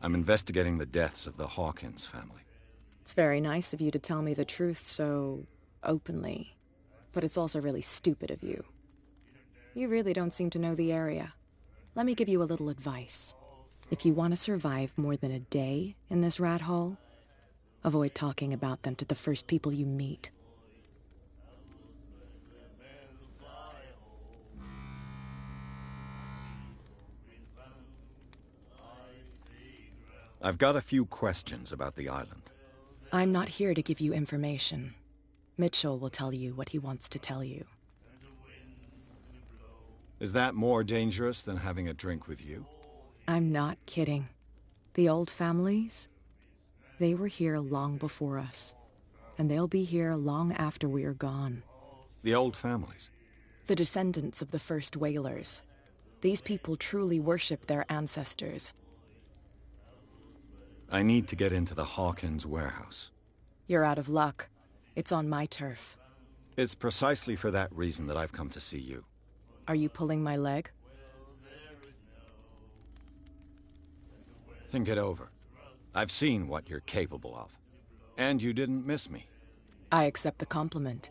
I'm investigating the deaths of the Hawkins family. It's very nice of you to tell me the truth so openly. But it's also really stupid of you. You really don't seem to know the area. Let me give you a little advice. If you want to survive more than a day in this rat hole, avoid talking about them to the first people you meet. I've got a few questions about the island. I'm not here to give you information. Mitchell will tell you what he wants to tell you. Is that more dangerous than having a drink with you? I'm not kidding. The old families, they were here long before us. And they'll be here long after we are gone. The old families? The descendants of the first whalers. These people truly worship their ancestors. I need to get into the Hawkins warehouse. You're out of luck. It's on my turf. It's precisely for that reason that I've come to see you. Are you pulling my leg? Think it over. I've seen what you're capable of. And you didn't miss me. I accept the compliment.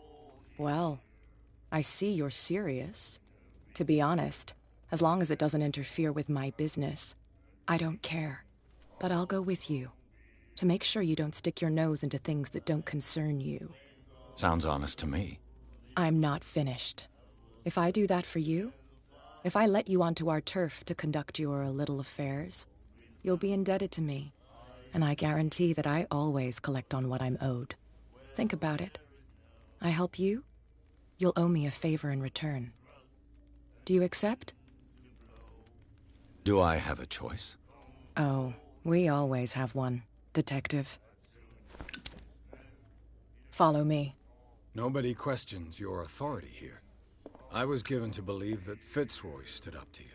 Well, I see you're serious. To be honest, as long as it doesn't interfere with my business, I don't care. But I'll go with you, to make sure you don't stick your nose into things that don't concern you. Sounds honest to me. I'm not finished. If I do that for you, if I let you onto our turf to conduct your little affairs, you'll be indebted to me, and I guarantee that I always collect on what I'm owed. Think about it. I help you, you'll owe me a favor in return. Do you accept? Do I have a choice? Oh, we always have one, Detective. Follow me. Nobody questions your authority here. I was given to believe that Fitzroy stood up to you.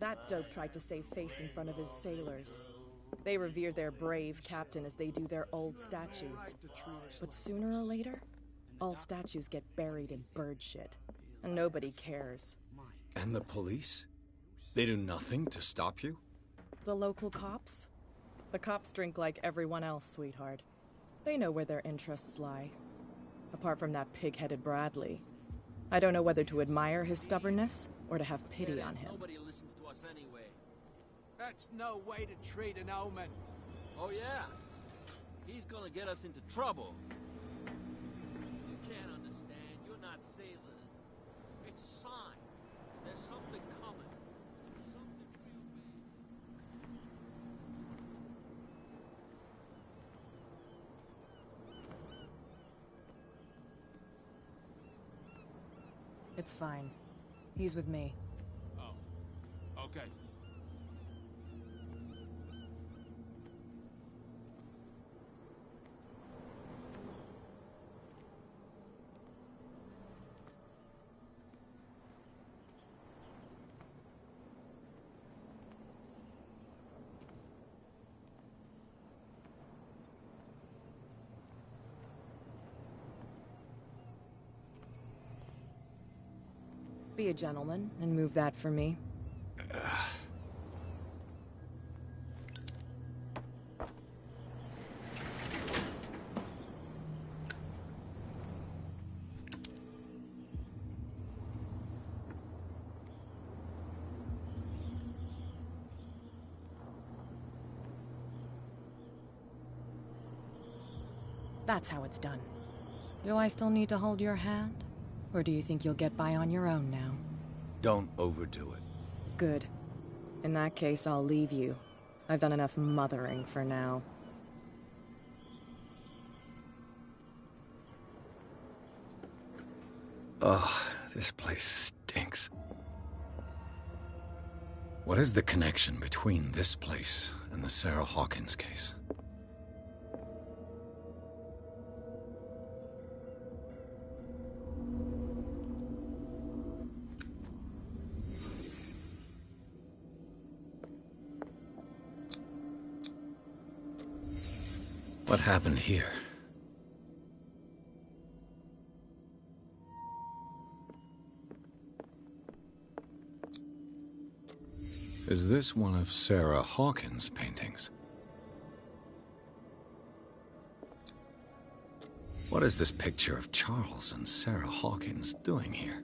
That dope tried to save face in front of his sailors. They revere their brave captain as they do their old statues. But sooner or later, all statues get buried in bird shit. And nobody cares. And the police? They do nothing to stop you? The local cops? The cops drink like everyone else, sweetheart. They know where their interests lie. Apart from that pig-headed Bradley. I don't know whether to admire his stubbornness or to have pity on him. Nobody listens to us anyway. That's no way to treat an omen. Oh yeah? He's gonna get us into trouble. You can't understand. You're not sailors. It's a sign. There's something coming. Something real big. It's fine. He's with me. Oh, okay. Be a gentleman and move that for me. That's how it's done. Do I still need to hold your hand? Or do you think you'll get by on your own now? Don't overdo it. Good. In that case, I'll leave you. I've done enough mothering for now. Ugh, this place stinks. What is the connection between this place and the Sarah Hawkins case? What happened here? Is this one of Sarah Hawkins' paintings? What is this picture of Charles and Sarah Hawkins doing here?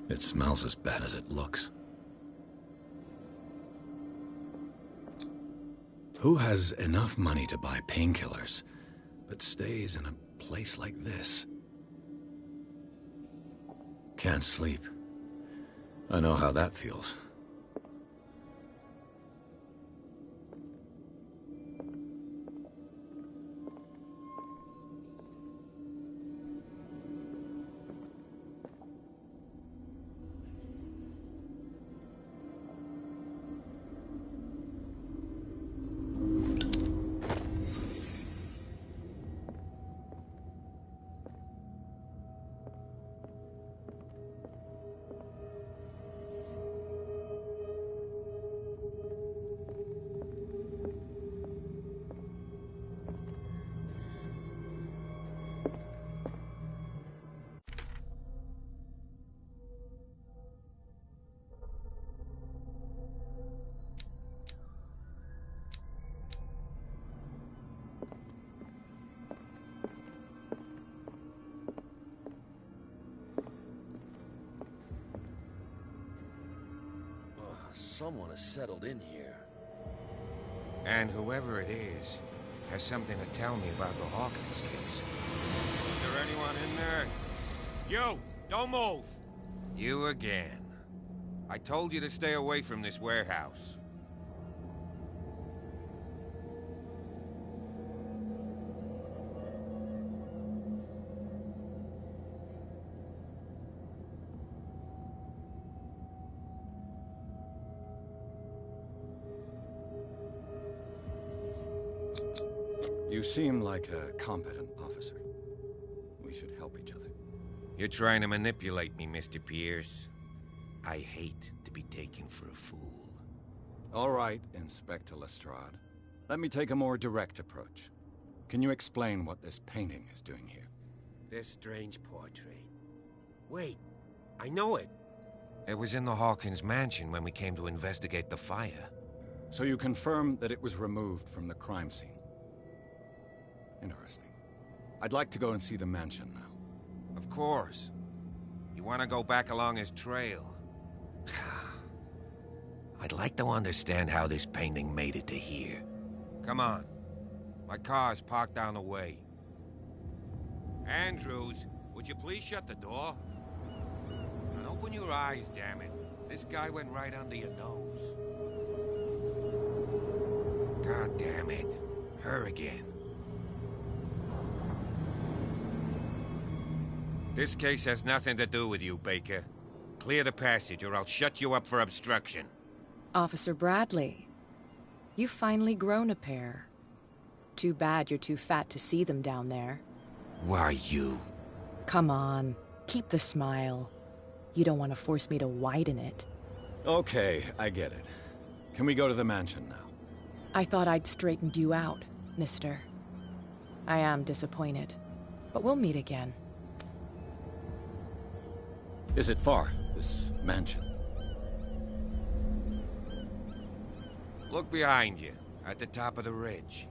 It smells as bad as it looks. Who has enough money to buy painkillers, but stays in a place like this? Can't sleep. I know how that feels. Someone has settled in here. And whoever it is has something to tell me about the Hawkins case. Is there anyone in there? You! Don't move! You again. I told you to stay away from this warehouse. You seem like a competent officer. We should help each other. You're trying to manipulate me, Mr. Pierce. I hate to be taken for a fool. All right, Inspector Lestrade. Let me take a more direct approach. Can you explain what this painting is doing here? This strange portrait. Wait, I know it. It was in the Hawkins mansion when we came to investigate the fire. So you confirm that it was removed from the crime scene? Interesting. I'd like to go and see the mansion now. Of course. You want to go back along his trail? I'd like to understand how this painting made it to here. Come on. My car's parked down the way. Andrews, would you please shut the door? And open your eyes, damn it. This guy went right under your nose. God damn it. Her again. This case has nothing to do with you, Baker. Clear the passage, or I'll shut you up for obstruction. Officer Bradley, you've finally grown a pair. Too bad you're too fat to see them down there. Why, you? Come on, keep the smile. You don't want to force me to widen it. Okay, I get it. Can we go to the mansion now? I thought I'd straightened you out, mister. I am disappointed, but we'll meet again. Is it far, this mansion? Look behind you, at the top of the ridge.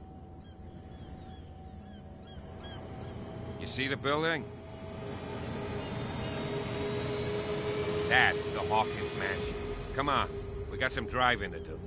You see the building? That's the Hawkins mansion. Come on, we got some driving to do.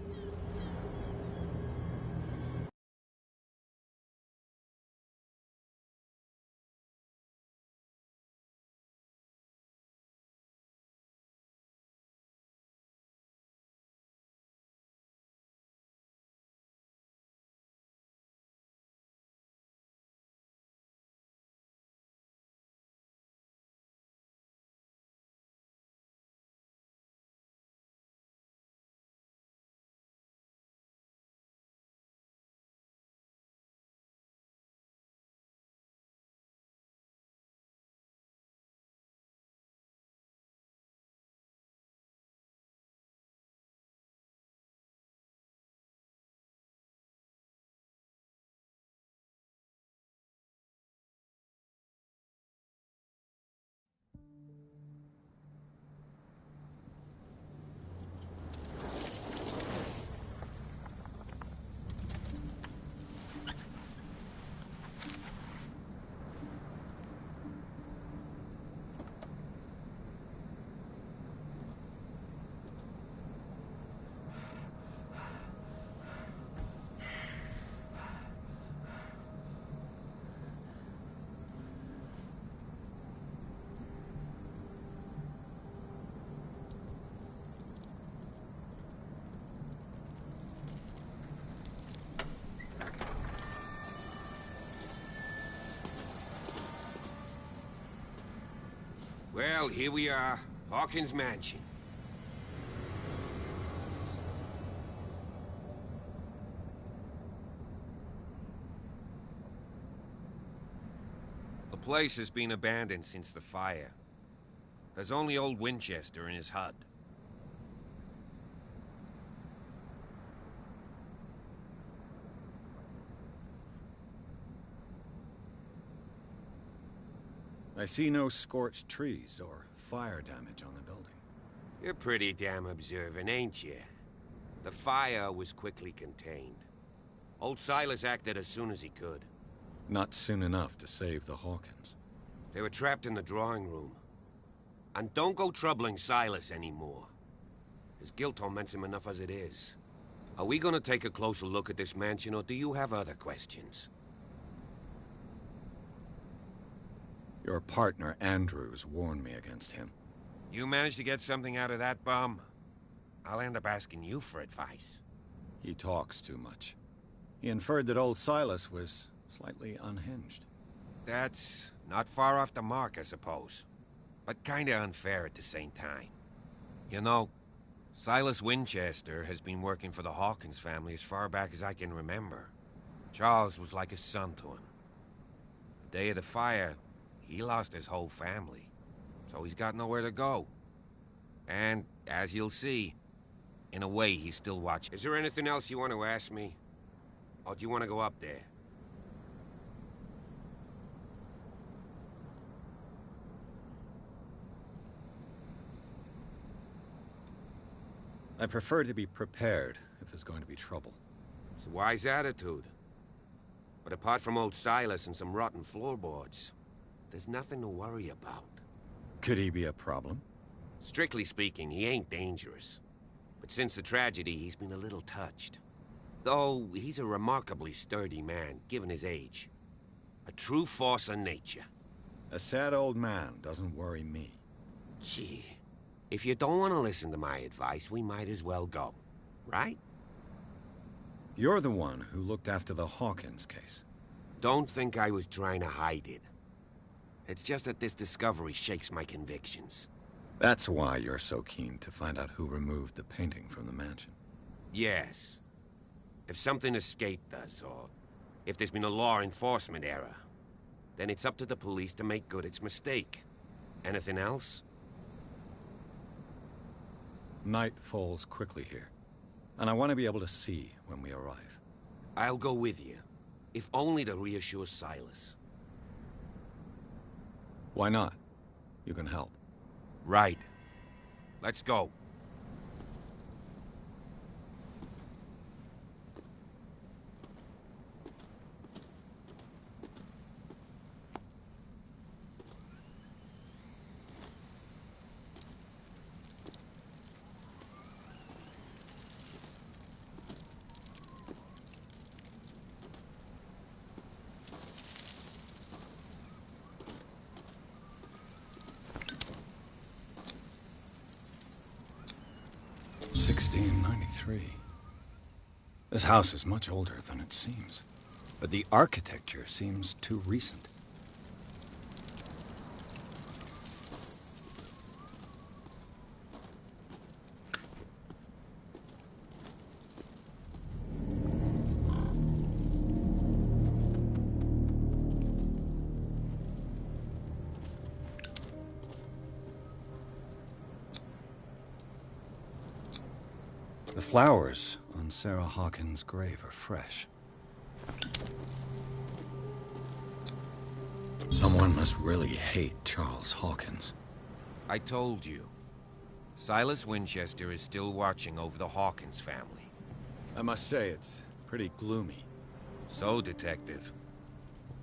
Well, here we are. Hawkins Mansion. The place has been abandoned since the fire. There's only old Winchester in his hut. I see no scorched trees or fire damage on the building. You're pretty damn observant, ain't you? The fire was quickly contained. Old Silas acted as soon as he could. Not soon enough to save the Hawkins. They were trapped in the drawing room. And don't go troubling Silas anymore. His guilt torments him enough as it is. Are we gonna take a closer look at this mansion, or do you have other questions? Your partner, Andrews, warned me against him. You managed to get something out of that bum? I'll end up asking you for advice. He talks too much. He inferred that old Silas was slightly unhinged. That's not far off the mark, I suppose. But kinda unfair at the same time. You know, Silas Winchester has been working for the Hawkins family as far back as I can remember. Charles was like a son to him. The day of the fire, he lost his whole family, so he's got nowhere to go. And, as you'll see, in a way, he's still watching. Is there anything else you want to ask me? Or do you want to go up there? I prefer to be prepared if there's going to be trouble. It's a wise attitude. But apart from old Silas and some rotten floorboards, there's nothing to worry about. Could he be a problem? Strictly speaking, he ain't dangerous. But since the tragedy, he's been a little touched. Though, he's a remarkably sturdy man, given his age. A true force of nature. A sad old man doesn't worry me. Gee, if you don't want to listen to my advice, we might as well go. Right? You're the one who looked after the Hawkins case. Don't think I was trying to hide it. It's just that this discovery shakes my convictions. That's why you're so keen to find out who removed the painting from the mansion. Yes. If something escaped us, or if there's been a law enforcement error, then it's up to the police to make good its mistake. Anything else? Night falls quickly here, and I want to be able to see when we arrive. I'll go with you, if only to reassure Silas. Why not? You can help. Right. Let's go. This house is much older than it seems, but the architecture seems too recent. The flowers on Sarah Hawkins' grave are fresh. Someone must really hate Charles Hawkins. I told you. Silas Winchester is still watching over the Hawkins family. I must say, it's pretty gloomy. So, Detective,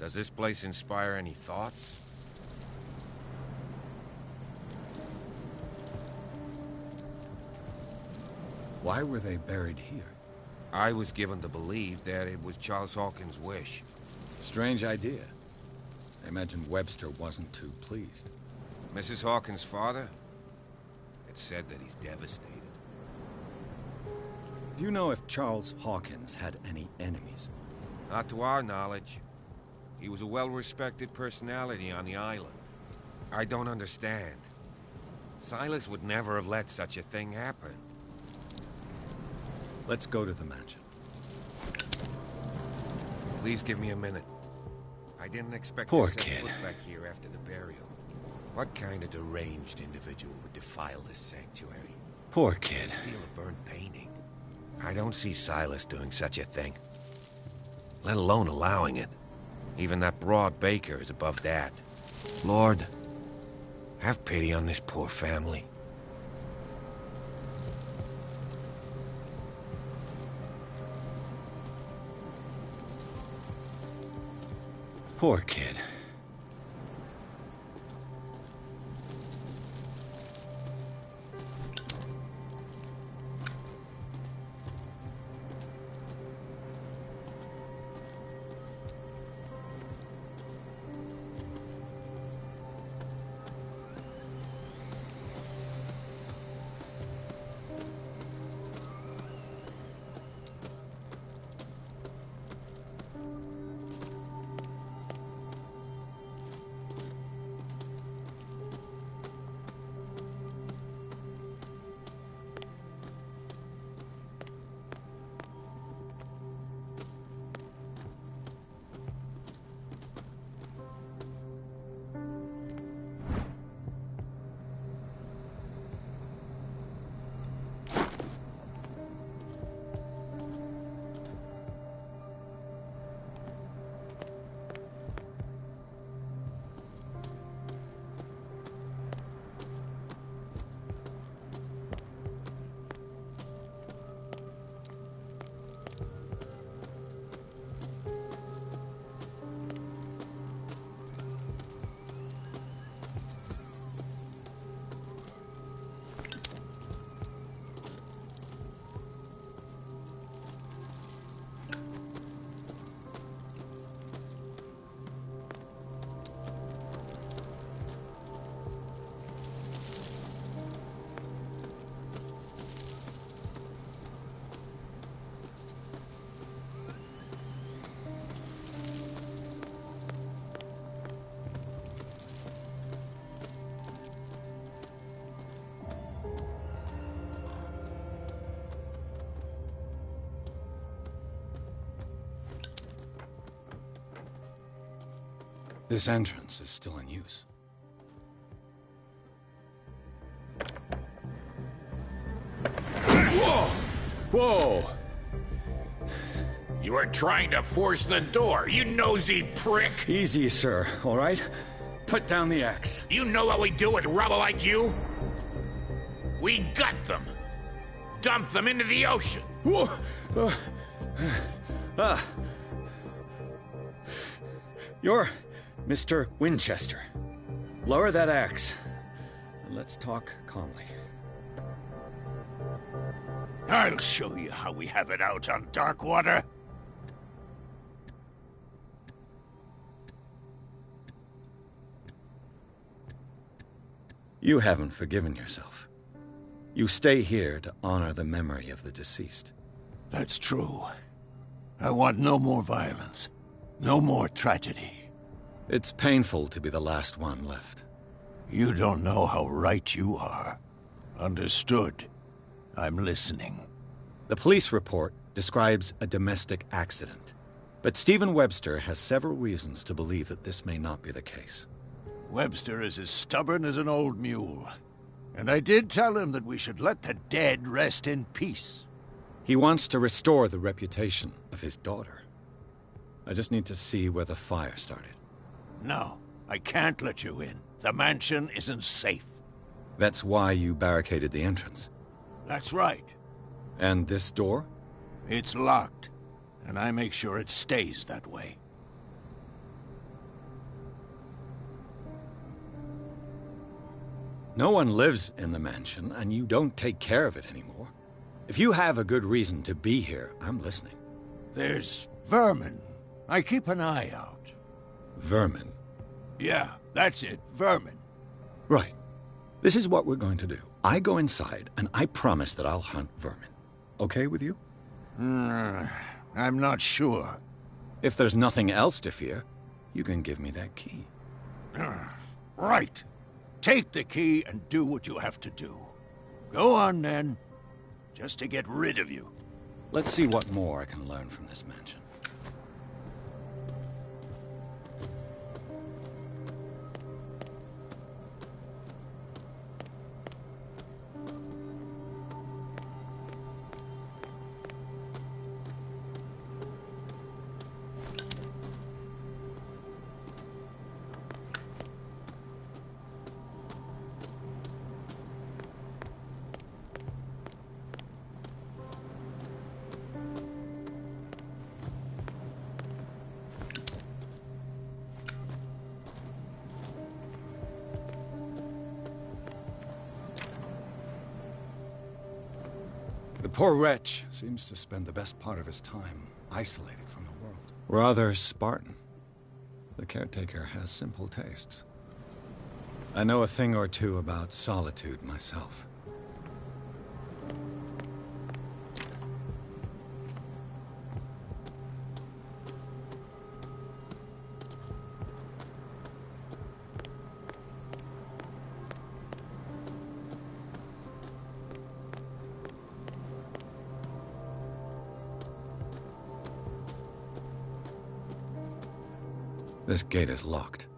does this place inspire any thoughts? Why were they buried here? I was given to believe that it was Charles Hawkins' wish. Strange idea. I imagine Webster wasn't too pleased. Mrs. Hawkins' father? It said that he's devastated. Do you know if Charles Hawkins had any enemies? Not to our knowledge. He was a well-respected personality on the island. I don't understand. Silas would never have let such a thing happen. Let's go to the mansion. Please give me a minute. I didn't expect Poor to set kid. foot back here after the burial. What kind of deranged individual would defile this sanctuary? Poor kid. Steal a burnt painting. I don't see Silas doing such a thing. Let alone allowing it. Even that broad baker is above that. Lord, have pity on this poor family. Poor kid. This entrance is still in use. Whoa! Whoa! You were trying to force the door, you nosy prick! Easy, sir, all right? Put down the axe. You know what we do with rubble like you? We gut them. Dump them into the ocean. Whoa! You're Mr. Winchester. Lower that axe. And let's talk calmly. I'll show you how we have it out on Darkwater. You haven't forgiven yourself. You stay here to honor the memory of the deceased. That's true. I want no more violence. No more tragedy. It's painful to be the last one left. You don't know how right you are. Understood. I'm listening. The police report describes a domestic accident, but Stephen Webster has several reasons to believe that this may not be the case. Webster is as stubborn as an old mule. And I did tell him that we should let the dead rest in peace. He wants to restore the reputation of his daughter. I just need to see where the fire started. No, I can't let you in. The mansion isn't safe. That's why you barricaded the entrance. That's right. And this door? It's locked, and I make sure it stays that way. No one lives in the mansion, and you don't take care of it anymore. If you have a good reason to be here, I'm listening. There's vermin. I keep an eye out. Vermin? Yeah, that's it, vermin. Right. This is what we're going to do. I go inside, and I promise that I'll hunt vermin. Okay with you? I'm not sure. If there's nothing else to fear, you can give me that key. Right. Take the key and do what you have to do. Go on, then. Just to get rid of you. Let's see what more I can learn from this mansion. The poor wretch seems to spend the best part of his time isolated from the world. Rather Spartan. The caretaker has simple tastes. I know a thing or two about solitude myself. This gate is locked.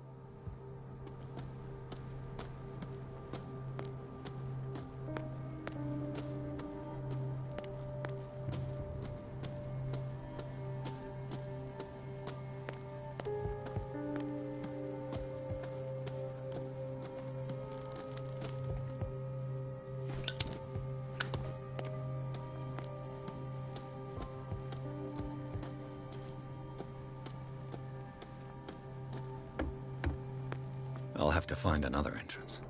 I'll have to find another entrance.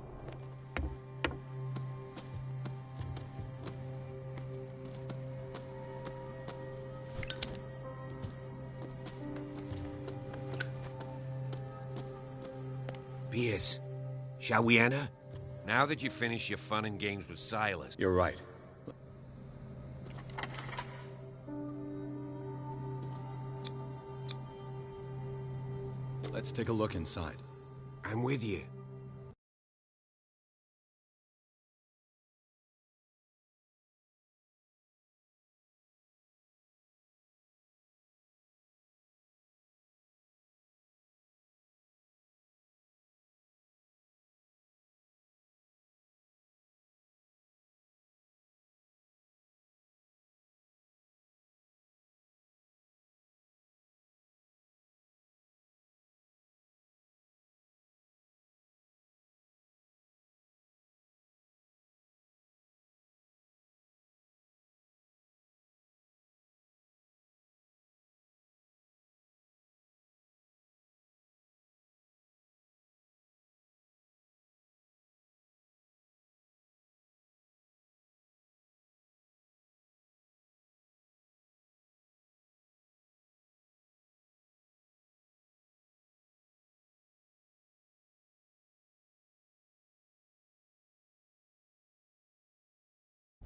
Pierce, shall we enter? Now that you finish your fun and games with Silas... You're right. Let's take a look inside. I'm with you.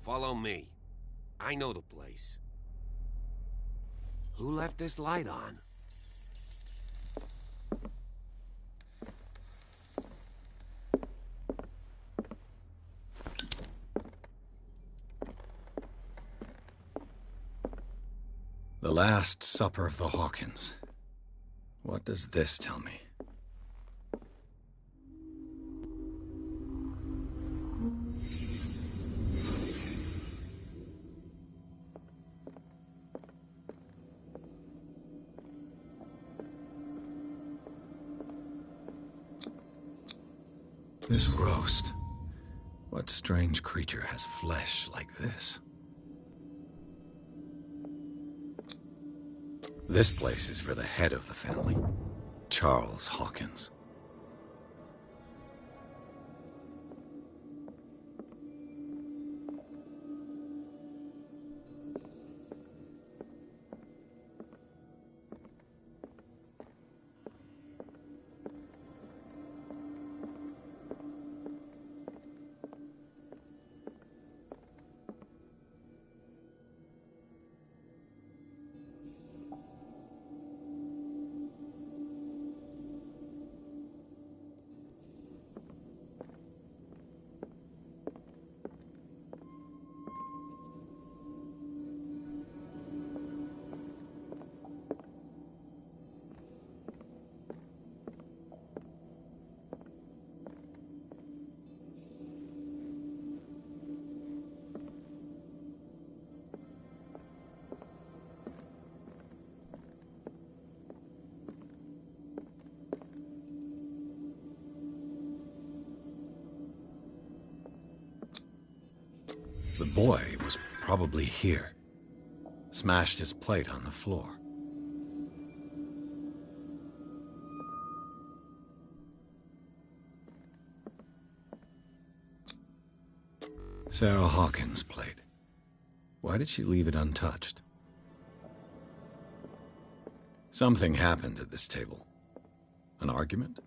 Follow me. I know the place. Who left this light on? The Last Supper of the Hawkins. What does this tell me? This roast. What strange creature has flesh like this? This place is for the head of the family, Charles Hawkins. The boy was probably here. Smashed his plate on the floor. Sarah Hawkins' plate. Why did she leave it untouched? Something happened at this table. An argument?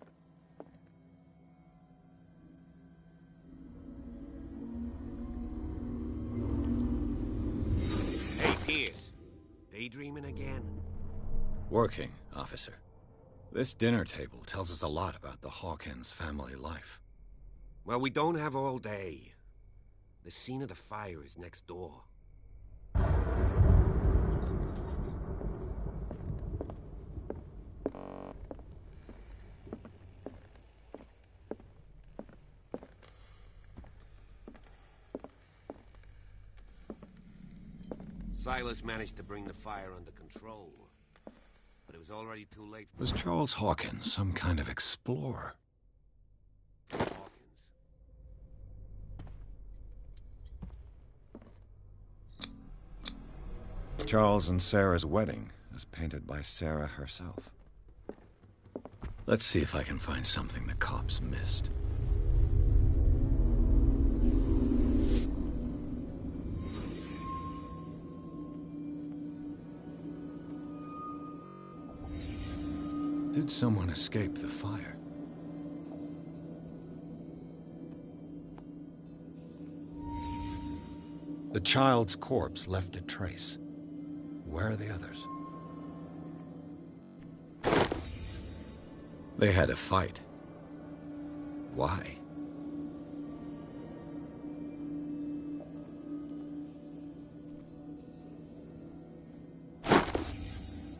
Daydreaming again? Working, officer. This dinner table tells us a lot about the Hawkins family life. Well, we don't have all day. The scene of the fire is next door. Silas managed to bring the fire under control, but it was already too late. Was Charles Hawkins some kind of explorer? Charles and Sarah's wedding, as painted by Sarah herself. Let's see if I can find something the cops missed. Did someone escape the fire? The child's corpse left a trace. Where are the others? They had a fight. Why?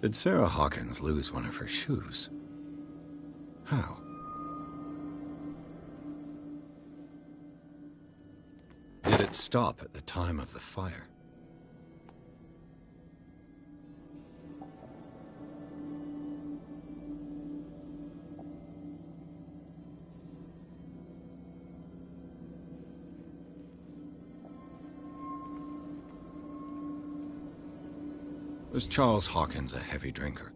Did Sarah Hawkins lose one of her shoes? How? Did it stop at the time of the fire? Was Charles Hawkins a heavy drinker?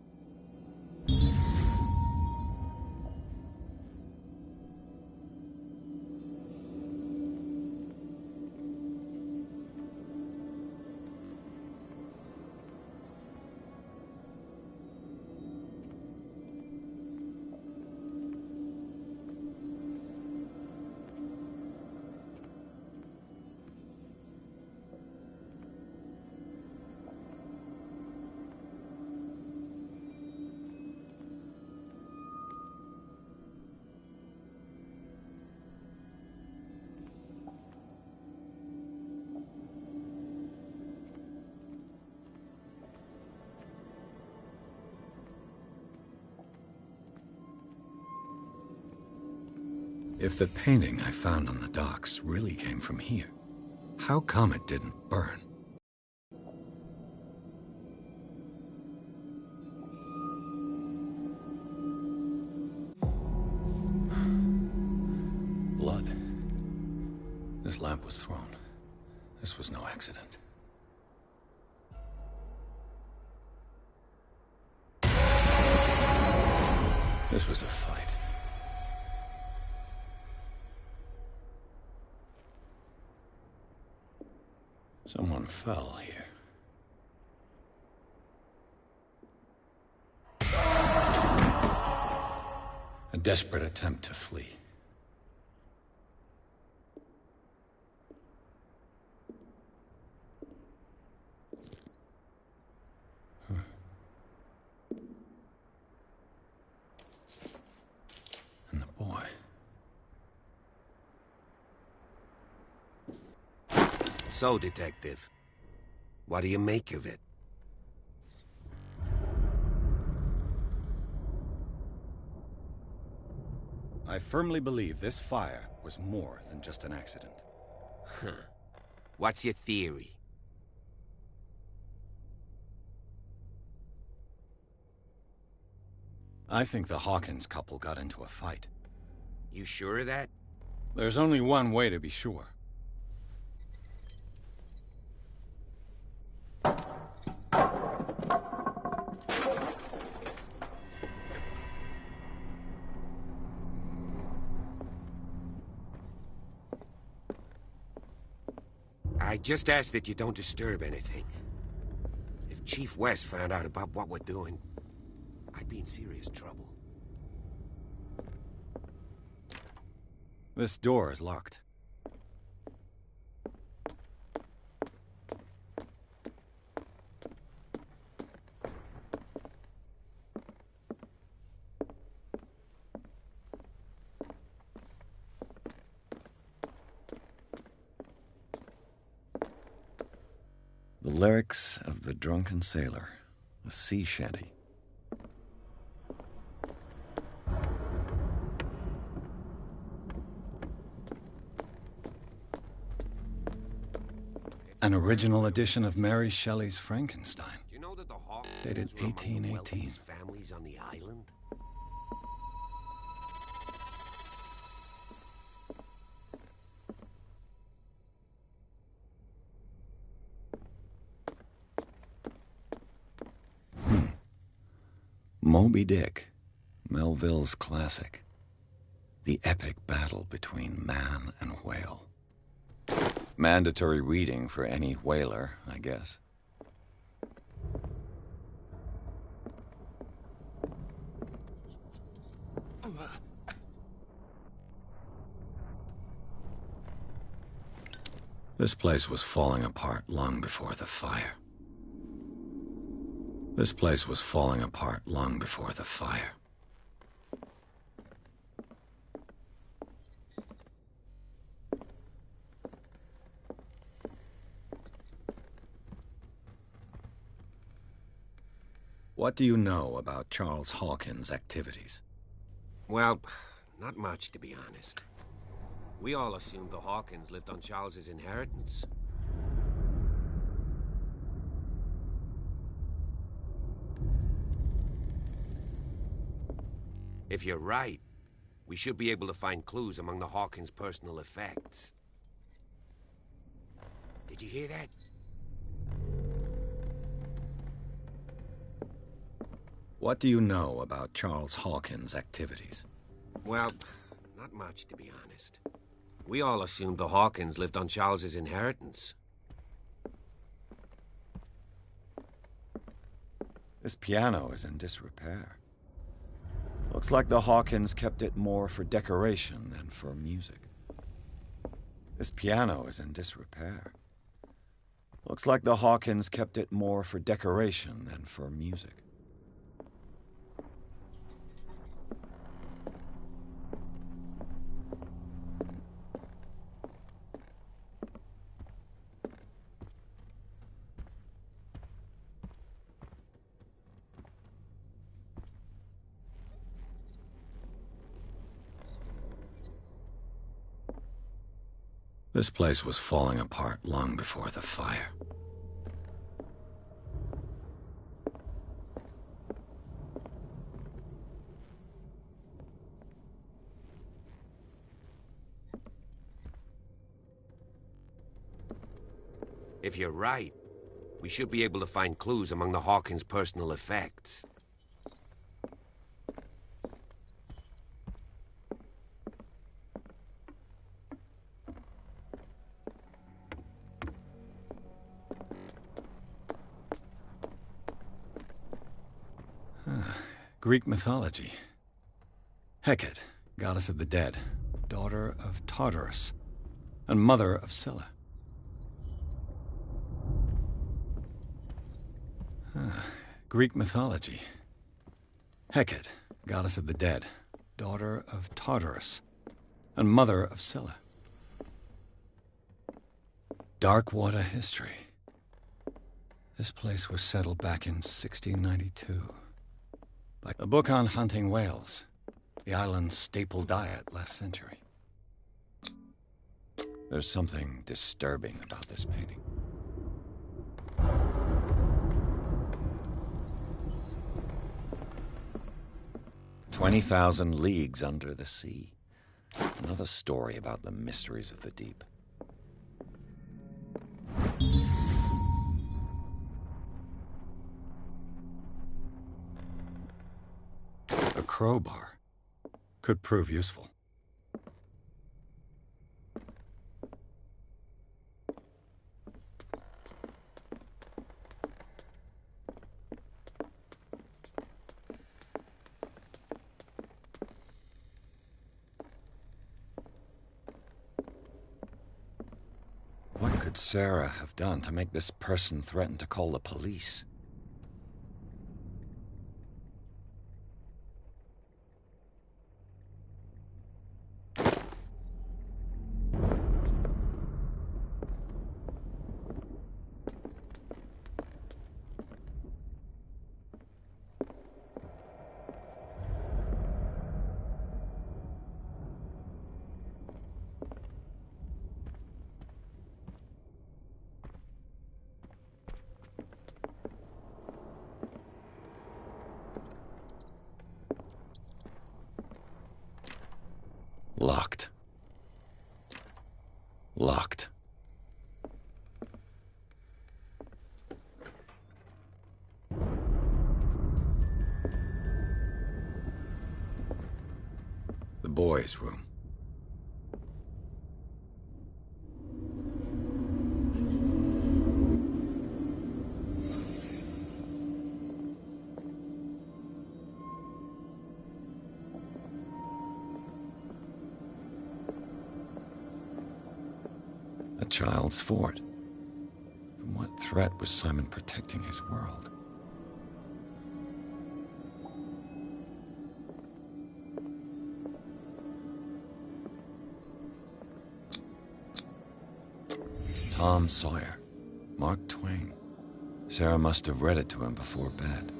If the painting I found on the docks really came from here, how come it didn't burn? Blood. This lamp was thrown. This was no accident. This was a fight. Someone fell here. A desperate attempt to flee. And the boy. So, Detective, what do you make of it? I firmly believe this fire was more than just an accident. Huh. What's your theory? I think the Hawkins couple got into a fight. You sure of that? There's only one way to be sure. I just ask that you don't disturb anything. If Chief West found out about what we're doing, I'd be in serious trouble. This door is locked. The lyrics of the drunken sailor, a sea shanty. An original edition of Mary Shelley's Frankenstein, Do you know that the Hawkins dated were among the 1818. wealthiest families on the island? Moby Dick, Melville's classic. The epic battle between man and whale. Mandatory reading for any whaler, I guess. This place was falling apart long before the fire. This place was falling apart long before the fire. What do you know about Charles Hawkins' activities? Well, not much, to be honest. We all assumed the Hawkins lived on Charles's inheritance. If you're right, we should be able to find clues among the Hawkins' personal effects. Did you hear that? What do you know about Charles Hawkins' activities? Well, not much, to be honest. We all assumed the Hawkins lived on Charles's inheritance. This piano is in disrepair. Looks like the Hawkins kept it more for decoration than for music. This piano is in disrepair. Looks like the Hawkins kept it more for decoration than for music. This place was falling apart long before the fire. If you're right, we should be able to find clues among the Hawkins' personal effects. Greek mythology. Hecate, goddess of the dead, daughter of Tartarus, and mother of Scylla. Greek mythology. Hecate, goddess of the dead, daughter of Tartarus, and mother of Scylla. Darkwater history. This place was settled back in 1692. A book on hunting whales, the island's staple diet last century. There's something disturbing about this painting. "20,000 leagues under the sea." Another story about the mysteries of the deep. A crowbar could prove useful. What could Sarah have done to make this person threaten to call the police? Locked. Locked. The boys' room. A child's fort. From what threat was Simon protecting his world? Tom Sawyer. Mark Twain. Sarah must have read it to him before bed.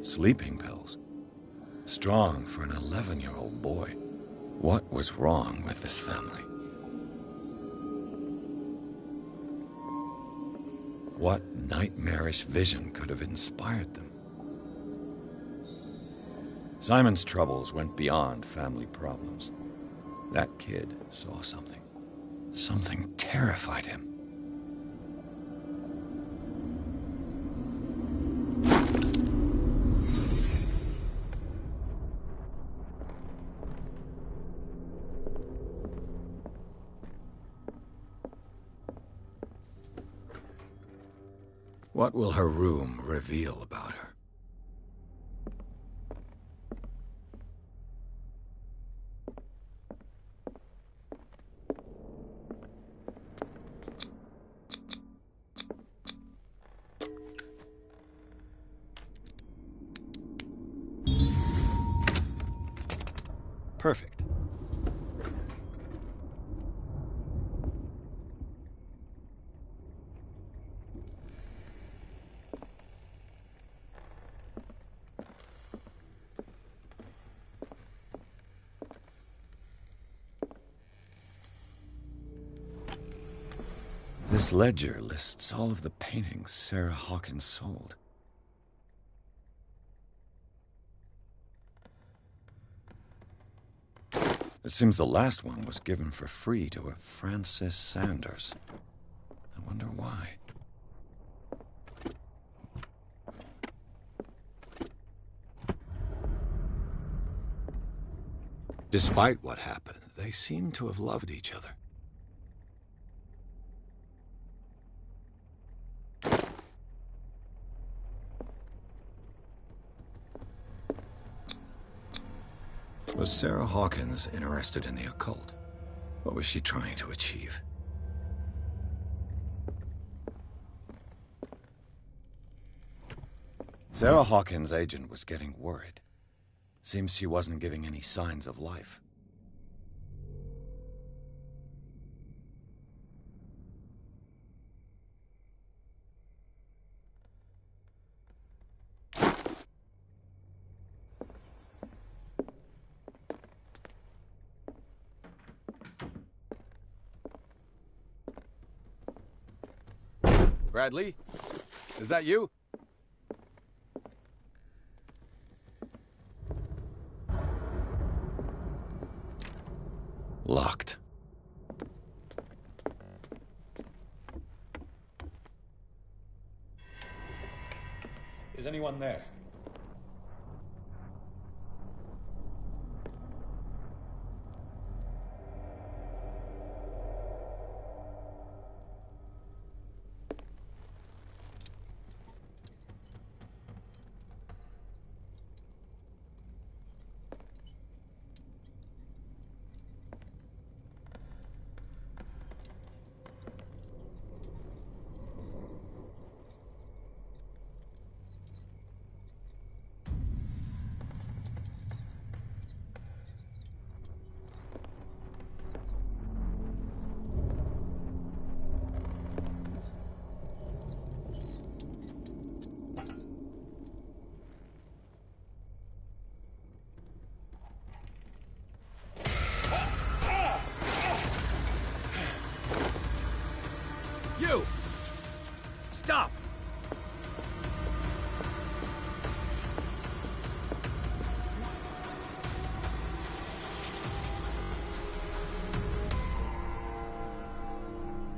Sleeping pills. Strong for an 11-year-old boy. What was wrong with this family? What nightmarish vision could have inspired them? Simon's troubles went beyond family problems. That kid saw something. Something terrified him. What will her room reveal about her? Perfect. This ledger lists all of the paintings Sarah Hawkins sold. It seems the last one was given for free to a Francis Sanders. I wonder why. Despite what happened, they seem to have loved each other. Was Sarah Hawkins interested in the occult? What was she trying to achieve? Sarah Hawkins' agent was getting worried. Seems she wasn't giving any signs of life. Bradley? Is that you? Locked. Is anyone there? You! Stop!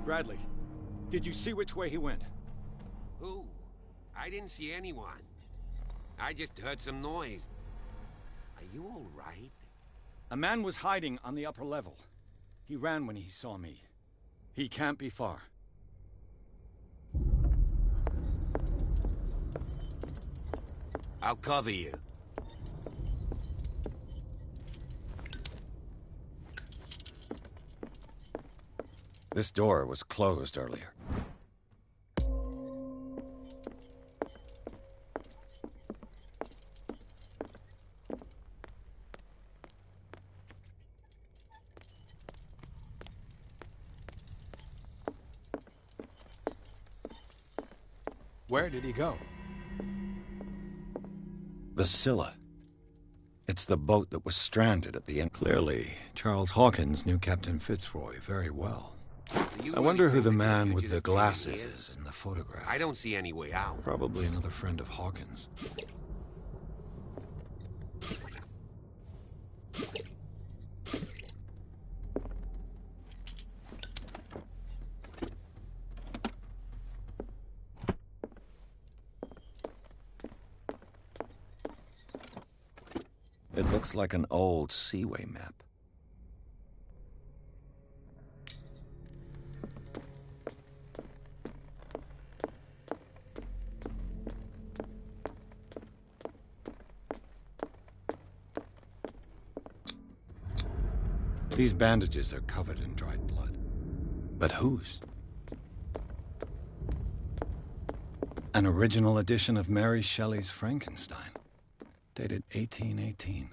Bradley, did you see which way he went? Who? I didn't see anyone. I just heard some noise. Are you all right? A man was hiding on the upper level. He ran when he saw me. He can't be far. I'll cover you. This door was closed earlier. Where did he go? The Scylla. It's the boat that was stranded at the end. Clearly, Charles Hawkins knew Captain Fitzroy very well. I wonder who the man with the glasses is in the photograph. I don't see any way out. Probably another friend of Hawkins. It looks like an old seaway map. These bandages are covered in dried blood. But whose? An original edition of Mary Shelley's Frankenstein, dated 1818.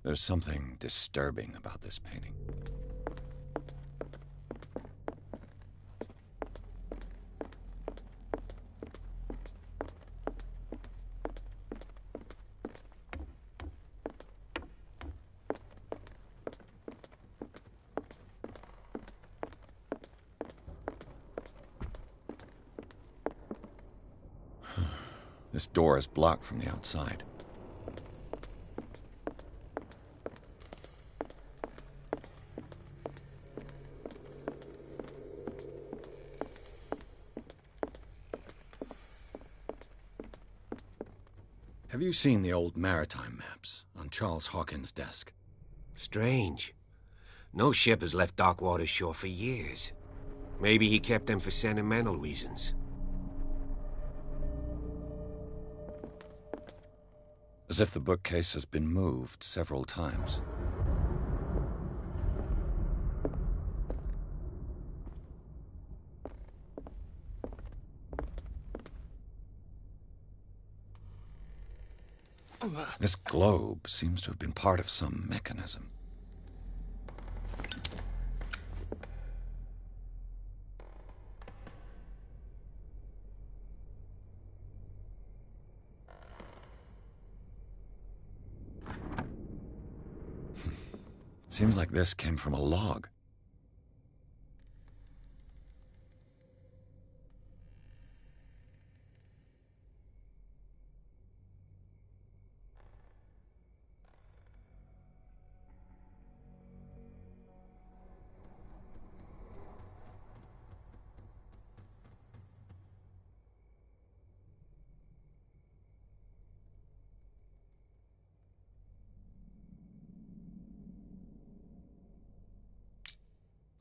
There's something disturbing about this painting. This door is blocked from the outside. Have you seen the old maritime maps on Charles Hawkins' desk? Strange. No ship has left Darkwater's shore for years. Maybe he kept them for sentimental reasons. As if the bookcase has been moved several times. This globe seems to have been part of some mechanism. Seems like this came from a log.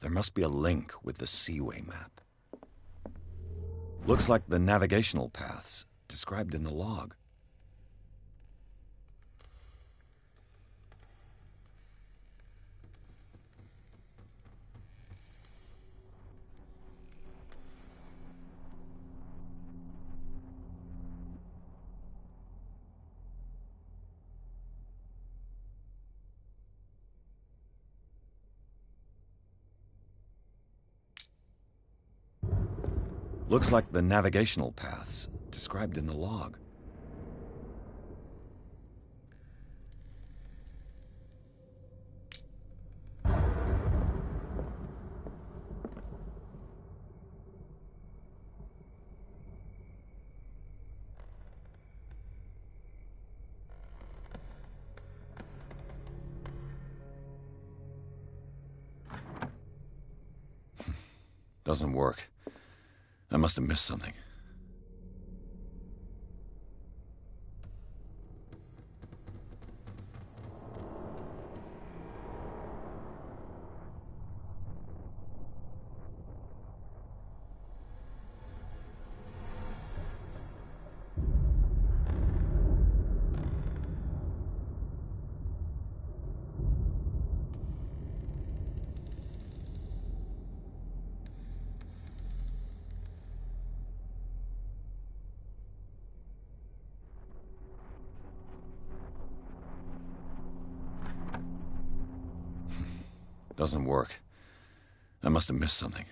There must be a link with the Seaway map. Looks like the navigational paths described in the log. Looks like the navigational paths described in the log. Doesn't work. I must have missed something. Doesn't work. I must have missed something.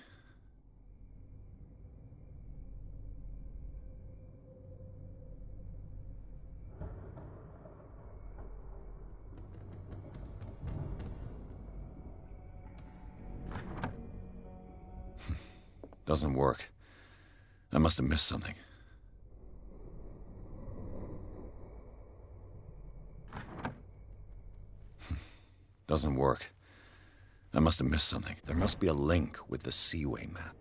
Doesn't work. I must have missed something. Doesn't work. I must have missed something. There must be a link with the Seaway map.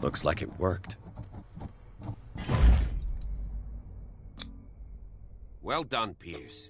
Looks like it worked. Well done, Pierce.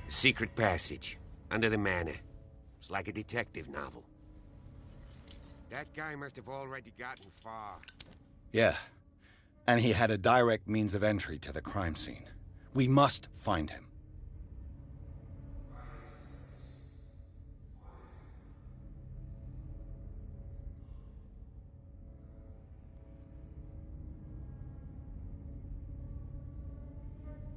Secret passage, under the manor. It's like a detective novel. That guy must have already gotten far. Yeah. And he had a direct means of entry to the crime scene. We must find him.